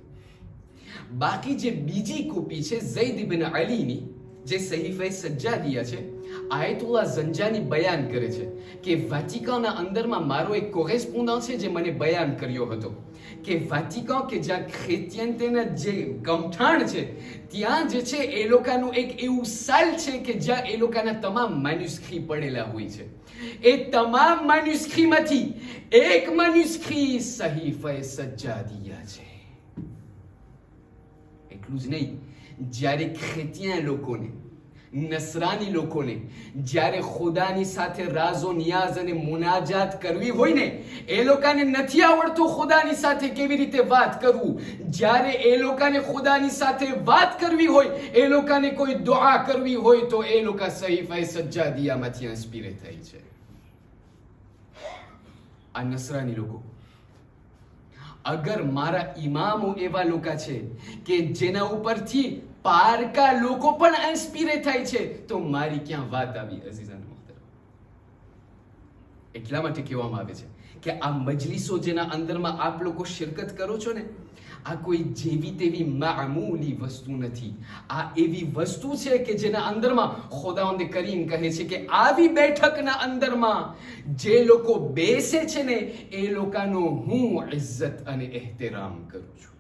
બાકી જે બીજી કોપી છે ઝૈદ ઇબ્ન અલીની, જે સહીફે સજ્જાદિયા છે, આયતુલ્લાહ ઝંજાની બયાન કરે છે કે વાટિકાના અંદરમાં મારો એક કોરેસ્પોન્ડન્ટ છે જે મને બયાન કર્યો હતો કે વાટિકા કે જ્યાં ખ્રિસ્તિયનના જે ગમઠાણ છે, ત્યાં જે છે એ લોકોનું એક એવું સાલ છે કે જ્યાં એ લોકોના તમામ મેન્યુસ્ક્રિપ્ટ પડેલા હોય છે. એ તમામ મેન્યુસ્ક્રિપ્ટમાંથી એક મેન્યુસ્ક્રિપ્ટ સહીફે સજ્જાદિયા છે. એટલું જ નહીં, જ્યારે ખ્રિસ્તિયન લોકોને, નસરાની લોકોને જ્યારે ખુદાની સાથે રાઝો નિયાઝ અને મુનાજાત કરવી હોય ને, એ લોકોને નથી આવડતું ખુદાની સાથે કેવી રીતે વાત કરવું. જ્યારે એ લોકોને ખુદાની સાથે વાત કરવી હોય, એ લોકોને કોઈ દુઆ કરવી હોય, તો એ લોકો સહીફે સજ્જાદિયામાંથી ઇન્સ્પિરેટ થાય છે. આ નસરાની લોકો, અગર મારા ઇમામો એવા લોકો છે કે જેના ઉપરથી પારકા લોકો પણ ઇન્સ્પિરેટ થાય છે, તો મારી ક્યાં વાત આવી અઝીઝાન મુહતરમ? એટલા માટે કહેવામાં આવે છે કે આ મજલિસો જેના અંદરમાં આપ લોકો શિરકત કરો છો ને, આ કોઈ જેવી તેવી મામૂલી વસ્તુ નથી. આ એવી વસ્તુ છે કે જેના અંદરમાં ખુદાવંદ કરીમ કહે છે કે આવી બેઠકના અંદરમાં જે લોકો બેસે છે ને, એ લોકોનો હું ઇજ્જત અને ehtiram કરું છું.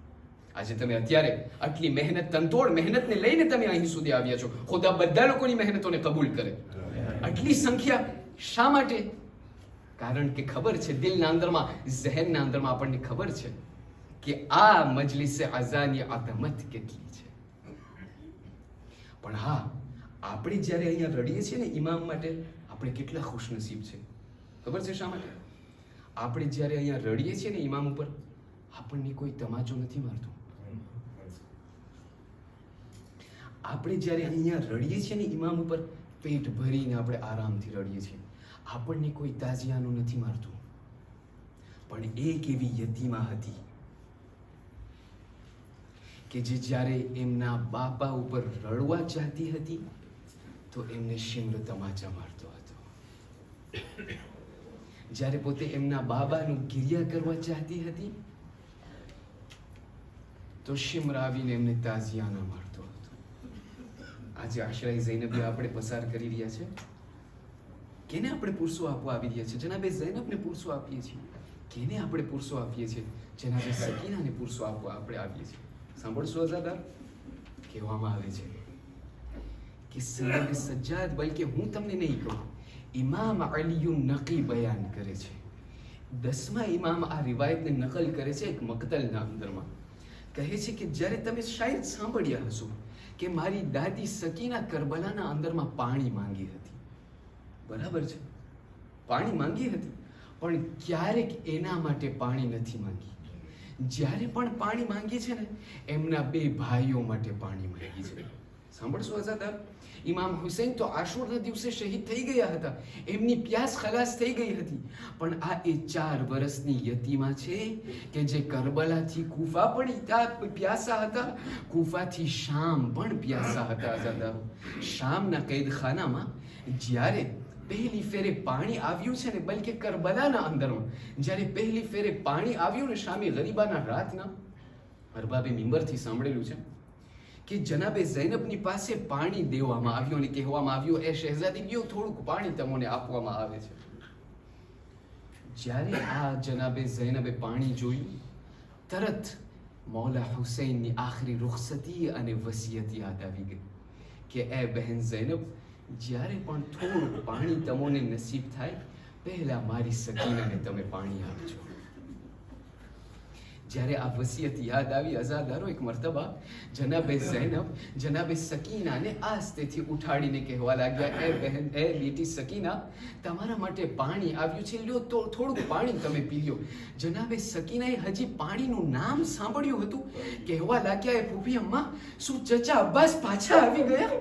આજે તમે અત્યારે આટલી મહેનત, તનતોડ મહેનતને લઈને તમે અહીં સુધી આવ્યા છો. ખુદા બધા લોકોની મહેનતોને કબૂલ કરે. આટલી સંખ્યા શા માટે? કારણ કે ખબર છે, દિલના અંદરમાં, ઝહેનના અંદરમાં આપણને ખબર છે કે આ મજલિસે અઝાની અઝમત કેટલી છે. પણ હા, આપણે જ્યારે અહીંયા રડીએ છીએ ને ઇમામ માટે, આપણે કેટલા ખુશનસીબ છે. ખબર છે શા માટે? આપણે જ્યારે અહીંયા રડીએ છીએ ને ઇમામ ઉપર, આપણને કોઈ તમાચો નથી મારતું. આપણે જ્યારે અહીંયા રડીએ છીએ ને ઇમામ ઉપર, પેટ ભરીને આપણે આરામથી રડીએ છીએ. આપણને કોઈ તાજિયાનું નથી મારતું. પણ એક એવી યતીમા હતી કે જે જ્યારે એમના બાપા ઉપર રડવા ચાહતી હતી, તો એમને શિમ્ર તમાચા મારતો હતો. જ્યારે પોતે એમના બાબાનું ગિરિયા કરવા ચાહતી હતી, તો શિમ્ર આવીને એમને તાજિયાના મારતો હતો. આજે આશરાઈ ઝૈનબી આપણે પસાર કરી રહ્યા છે. કેને આપણે પુરુષો આપવા આવી રહ્યા છે? જનાબે ઝૈનબને પુરુષો આપીએ છીએ. કેને આપણે પુરુષો આપીએ છીએ? જનાબે સકીનાને પુરુષો આપવા આપણે આવીએ છીએ. સાંભળશો અઝાદાર, કહેવામાં આવે છે કે સૈયદ સજ્જાદ, બલકે હું તમને નહીં કહું, ઇમામ અલીયુન નકી બયાન કરે છે. 10મા ઇમામ આ રિવાયતને નકલ કરે છે એક મક્તલના અંદરમાં. કહે છે કે જ્યારે તમે શાયદ સાંભળ્યા હશો કે મારી દાદી સકીના કરબલાના અંદરમાં પાણી માંગી હતી. બરાબર છે, પાણી માંગી હતી, પણ ક્યારેક એના માટે પાણી નથી માંગી. જ્યારે પણ પાણી માંગી છે ને, એમના 2 ભાઈઓ માટે પાણી માંગી છે. સાંભળશો અઝાદાર, ઇમામ હુસૈન તો આશુરના દિવસે શહીદ થઈ ગયા હતા, એમની પ્યાસ ખલાસ થઈ ગઈ હતી, પણ આ એ 4 વર્ષની યતીમા છે કે જે કરબલાથી કૂફા પણ પ્યાસા હતા, કૂફાથી શામ પણ પ્યાસા હતા. અઝાદારો, શામના કૈદખાનામાં જ્યારે પહેલી ફેરે પાણી આવ્યું છે ને, બલકે કરબલાના અંદરમાં જ્યારે પહેલી ફેરે પાણી આવ્યું ને શામી ગરીબાના રાતના, અરબાબે મિંબરથી સાંભળેલું છે કે જનાબે ઝૈનબની પાસે પાણી દેવામાં આવ્યું અને કહેવામાં આવ્યું, એ શહેઝાદી લ્યો, થોડુંક પાણી તમને આપવામાં આવે છે. જ્યારે આ જનાબે ઝૈનબે પાણી જોયું, તરત મૌલા હુસૈનની આખરી રૂખસતી અને વસિયત યાદ આવી ગઈ કે એ બહેન ઝૈનબ, જ્યારે પણ થોડુંક પાણી તમને નસીબ થાય, પહેલા મારી સકીનાને તમે પાણી આપજો. જ્યારે આ વસિયત યાદ આવી અઝાદારો, એક મર્તબા જનાબે ઝૈનબ જનાબે સકીનાને આસ્તેથી ઉઠાડીને કહેવા લાગ્યા, એ બહેન, એ બેટી સકીના, તમારા માટે પાણી આવ્યું છે, લ્યો તો થોડુંક પાણી તમે પી લ્યો. જનાબે સકીનાએ હજી પાણીનું નામ સાંભળ્યું હતું, કહેવા લાગ્યા, એ ફૂફી અમ્મા, શું ચચા અબ્બાસ પાછા આવી ગયા?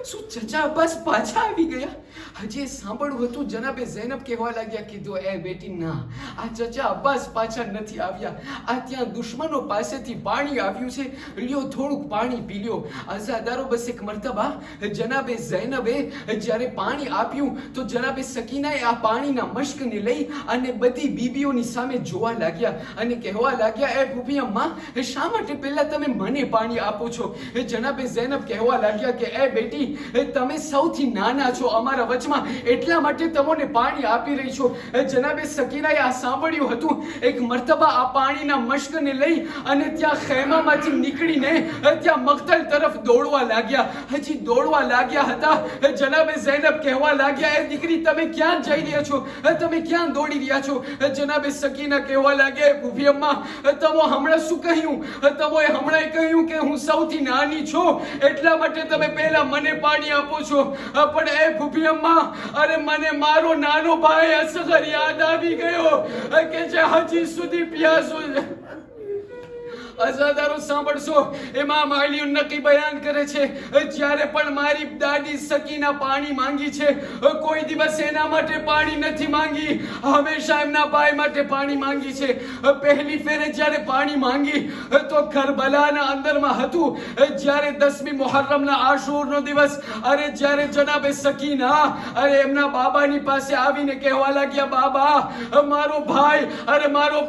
શું ચચા અબ્બાસ પાછા આવી ગયા? હજી સાંભળવું હતું. જનાબે ઝૈનબ કહેવા લાગ્યા, કીધું, એ બેટી ના, આ ચચા અબ્બાસ પાછા નથી આવ્યા, આ ત્યાં દુશ્મનો પાસેથી પાણી આવ્યું છે, લ્યો થોડુંક પાણી પી લ્યો. અઝાદારો, બસ એક મર્તબા જનાબે ઝૈનબે જ્યારે પાણી આપ્યું તો જનાબે સકીનાએ આ પાણીના મશ્કને લઈ અને બધી બીબીઓની સામે જોવા લાગ્યા અને કહેવા લાગ્યા, એ ફૂફી અમ્મા, શા માટે પહેલા તમે મને પાણી આપો છો? જનાબે ઝૈનબ કહેવા લાગ્યા કે એ બેટી, તમે સૌથી નાના છો અમારા વચમાં, એટલા માટે તમને પાણી આપી રહી છો. જનાબે સકીનાએ આ સાંભળ્યું હતું. એક મર્તબા આ પાણીના મશ્કને લઈ અને ત્યાં ખૈમામાંથી નીકળીને ત્યાં મક્તલ તરફ દોડવા લાગ્યા. હજી દોડવા લાગ્યા હતા, જનાબે ઝૈનબ કહેવા લાગ્યા, એ દીકરી, તમે ક્યાં જઈ રહ્યા છો? તમે ક્યાં દોડી રહ્યા છો? જનાબે સકીના કહેવા લાગ્યા, ફૂફી અમ્મા, તમે હમણાં શું કહ્યું? તમે હમણાં કહ્યું કે હું સૌથી નાની છું, એટલા માટે તમે પહેલા મને પાણી આપો છો. પણ એ ફૂફી અમ્મા, અરે મને મારો નાનો ભાઈ અસગર યાદ આવી ગયો કે જે હજી સુધી પ્યાસો છે. અઝાદારો, સાંભળશો, ઇમામ અલી નકી બયાન કરે છે, જ્યારે પણ મારી દાદી સકીના પાણી માંગી છે, કોઈ દિવસ એના માટે પાણી નથી માંગી, હંમેશા એમના ભાઈ માટે પાણી માંગી છે. પહેલી ફેરે જ્યારે પાણી માંગી તો કરબલાના અંદરમાં હતું, જ્યારે 10મી મુહર્રમના આશુરનો દિવસ. અરે જ્યારે જનાબે સકીના અરે એમના બાબાની પાસે આવીને કહેવા લાગ્યા, બાબા, મારો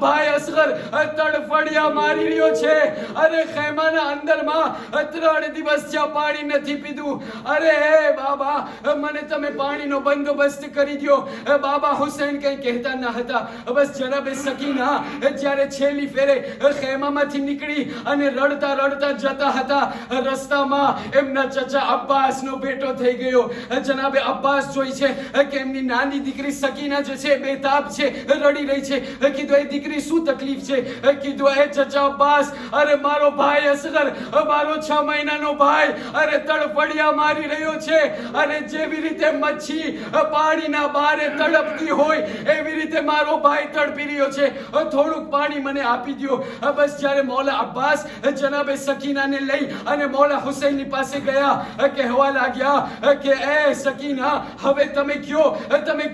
ભાઈ અસગર તડફડિયા મારી રહ્યો છે, અરે ખૈમાના અંદરમાં 3 દિવસ જ્યાં પાણી નથી પીધું. અરે હે બાબા, મને તમે પાણીનો બંદોબસ્ત કરી દો. બાબા હુસૈન કંઈ કહેતા ન હતા. બસ જનાબે સકીના જ્યારે છેલ્લી ફેરે ખૈમામાંથી નીકળી અને રડતા રડતા જતા હતા, રસ્તામાં એમના ચચા અબ્બાસનો ભેટો થઈ ગયો. જનાબે અબ્બાસ જોઈ છે કે એમની નાની દીકરી સકીના જે છે બેતાબ છે, રડી રહી છે. કીધું, એ દીકરી શું તકલીફ છે? કીધું, એ ચચા અબ્બાસ, અરે મારો ભાઈ અસગર, મારો 6 મહિનાનો ભાઈ, અરે તડફડિયા મારી રહ્યો છે, અને જેવી રીતે મચ્છી પાણીના બારે તડપતી હોય એવી રીતે મારો ભાઈ તડપી રહ્યો છે, થોડુંક પાણી મને આપી દો. બસ જ્યારે મૌલા અબ્બાસ જનાબે સકીનાને લઈ અને મૌલા હુસૈનની પાસે ગયા, કહેવા લાગ્યા કે એ સકીના, હવે તમે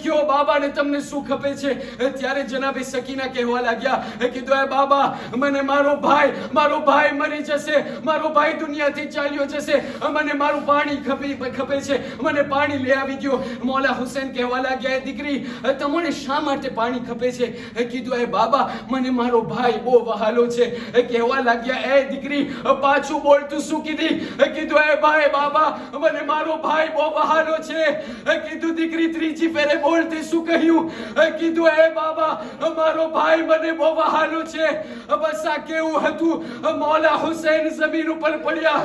કયો બાબાને તમને શું ખપે છે? ત્યારે જનાબે સકીના કહેવા લાગ્યા, કીધું, એ બાબા, મને મારો ભાઈ મરી જશે, મારો ભાઈ દુનિયાથી ચાલ્યો જશે, મને મારું પાણી ખપે છે, મને પાણી લઈ આવી દો. મૌલા હુસૈન કહેવા લાગ્યા, એ દીકરી, તમને શા માટે પાણી ખપે છે? કીધું, એ બાબા, મને મારો ભાઈ બહુ વહાલો છે. કહેવા લાગ્યા, એ દીકરી, પાછું બોલ, તું શું કીધી? કીધું, એ ભાઈ બાબા, મને મારો ભાઈ બહુ વહાલો છે. કીધું, દીકરી, ત્રીજી ફેરે બોલતી શું કહ્યું? કીધું, એ બાબા, મારો ભાઈ મને બહુ વહાલો છે. બસ આ કેવું હતું. મૌલા હુસૈન જમીન ઉપર પડ્યા,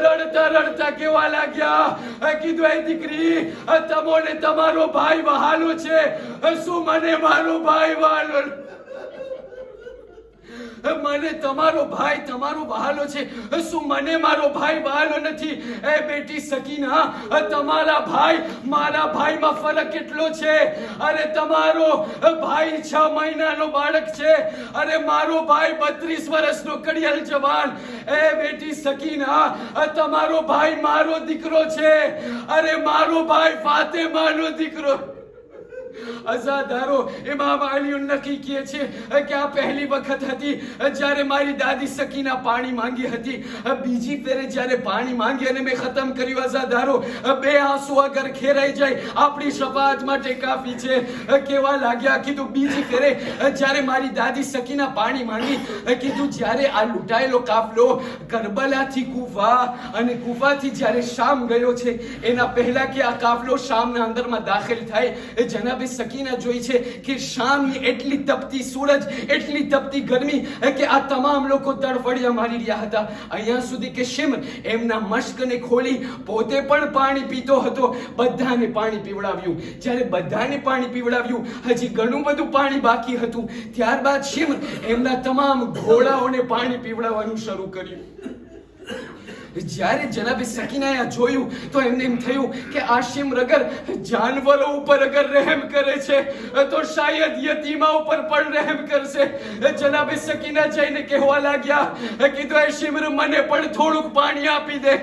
રડતા રડતા કેવા લાગ્યા, કીધું, એ દીકરી, તમોને તમારો ભાઈ વહાલો છે, શું મને મારો ભાઈ વહાલો? મને તમારો ભાઈ તમારો વહાલો છે, શું મને મારો ભાઈ વહાલો નથી? એ બેટી સકીના, તમારા ભાઈ મારા ભાઈમાં ફરક કેટલો છે? અરે તમારો ભાઈ 6 મહિનાનો બાળક છે, અરે મારો ભાઈ 32 વર્ષનો કડિયાલ જવાન. એ બેટી સકીના, તમારો ભાઈ મારો દીકરો છે, અરે મારો ભાઈ ફાતેમાનો દીકરો. અઝાદારો, ઇમામ અલી નકી કહે છે કે આ પહેલી વખત હતી જ્યારે મારી દાદી સકીના પાણી માંગી હતી. બીજી ફેરે જ્યારે પાણી માંગી અને મેં ખતમ કર્યું. અઝાદારો, 2 આંસુ અગર ખેરાઈ જાય આપણી શફાઅત માટે કાફી છે. કેવા લાગ્યા? કીધું બીજી ફેરે જ્યારે મારી દાદી સકીના પાણી માંગી, કીધું જ્યારે આ લૂંટાયેલો કાફલો કરબલાથી કુફા અને કુફાથી જ્યારે શામ ગયો છે એના પહેલા કે આ કાફલો શામના અંદરમાં દાખલ થાય, જનાબ સકીના જોઈ છે કે શામની એટલી તપતી સૂરજ, એટલી તપતી ગરમી કે આ તમામ લોકો તડફડિયા મારી રહ્યા હતા. અહીંયા સુધી કે શિમ્ર એમના મશ્કને ખોલી પોતે પણ પાણી પીતો હતો. બધાને પાણી પીવડાવ્યું. જ્યારે બધાને પાણી પીવડાવ્યું, હજી ઘણું બધું પાણી બાકી હતું. ત્યારબાદ શિમ્ર એમના તમામ ઘોડાઓને પાણી પીવડાવવાનું શરૂ કર્યું. જ્યારે જનાબે સકીનાએ આ જોયું તો એમને એમ થયું કે આ શિમ્ર અગર જાનવરો ઉપર અગર રહેમ કરે છે તો શાયદ યતીમા ઉપર પણ રહેમ કરશે. જનાબે સકીના જઈને કહેવા લાગ્યા, કીધું એ શિમ્ર મને પણ થોડુંક પાણી આપી દે.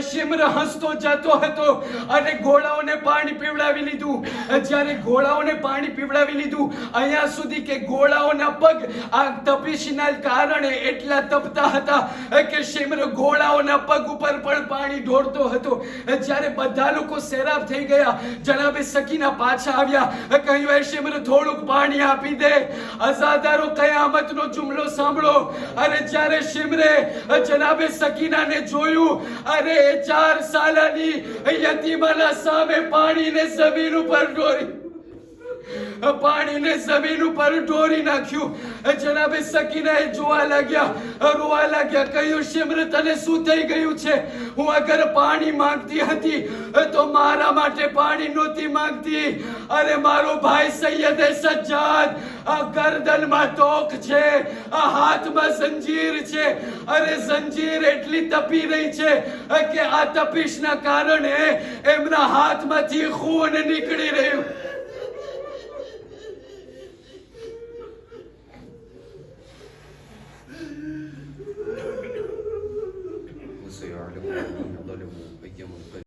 શિમ્ર હસતો જતો હતો અને ઘોડાઓને પાણી પીવડાવી લીધું. જ્યારે ઘોડાઓને પાણી પીવડાવી લીધું, અહીંયા સુધી કે ઘોડાઓના પગ આ તપીશના કારણે એટલા તપતા હતા કે શિમ્ર ઘોડાઓના પગ ઉપર પણ પાણી ઢોળતો હતો. જ્યારે બધા લોકો સૈરાબ થઈ ગયા, જનાબે સકીના પાછા આવ્યા, કહ્યું એ શિમ્ર થોડુંક પાણી આપી દે. અઝાદારો, કયામતનો જુમલો સાંભળો. અરે જ્યારે શિમ્રે જનાબે સકીનાને જોયું, અરે 4 સાલાની યતીમાના સામે પાણીને જમીન ઉપર ઢોળી નાખ્યું. જનાબે સકીનાએ જોવા લાગ્યા, રોવા લાગ્યા. કહ્યું શિમ્ર, તને શું થઈ ગયું છે? હું અગર પાણી માંગતી હતી તો મારા માટે પાણી નહોતી માંગતી. અરે મારો ભાઈ સૈયદે સજ્જાદ, આ ગરદનમાં તોક છે, આ હાથમાં જંજીર છે. અરે જંજીર એટલી તપી રહી છે કે આ તપીશના કારણે એમના હાથમાંથી ખૂન નીકળી રહ્યું.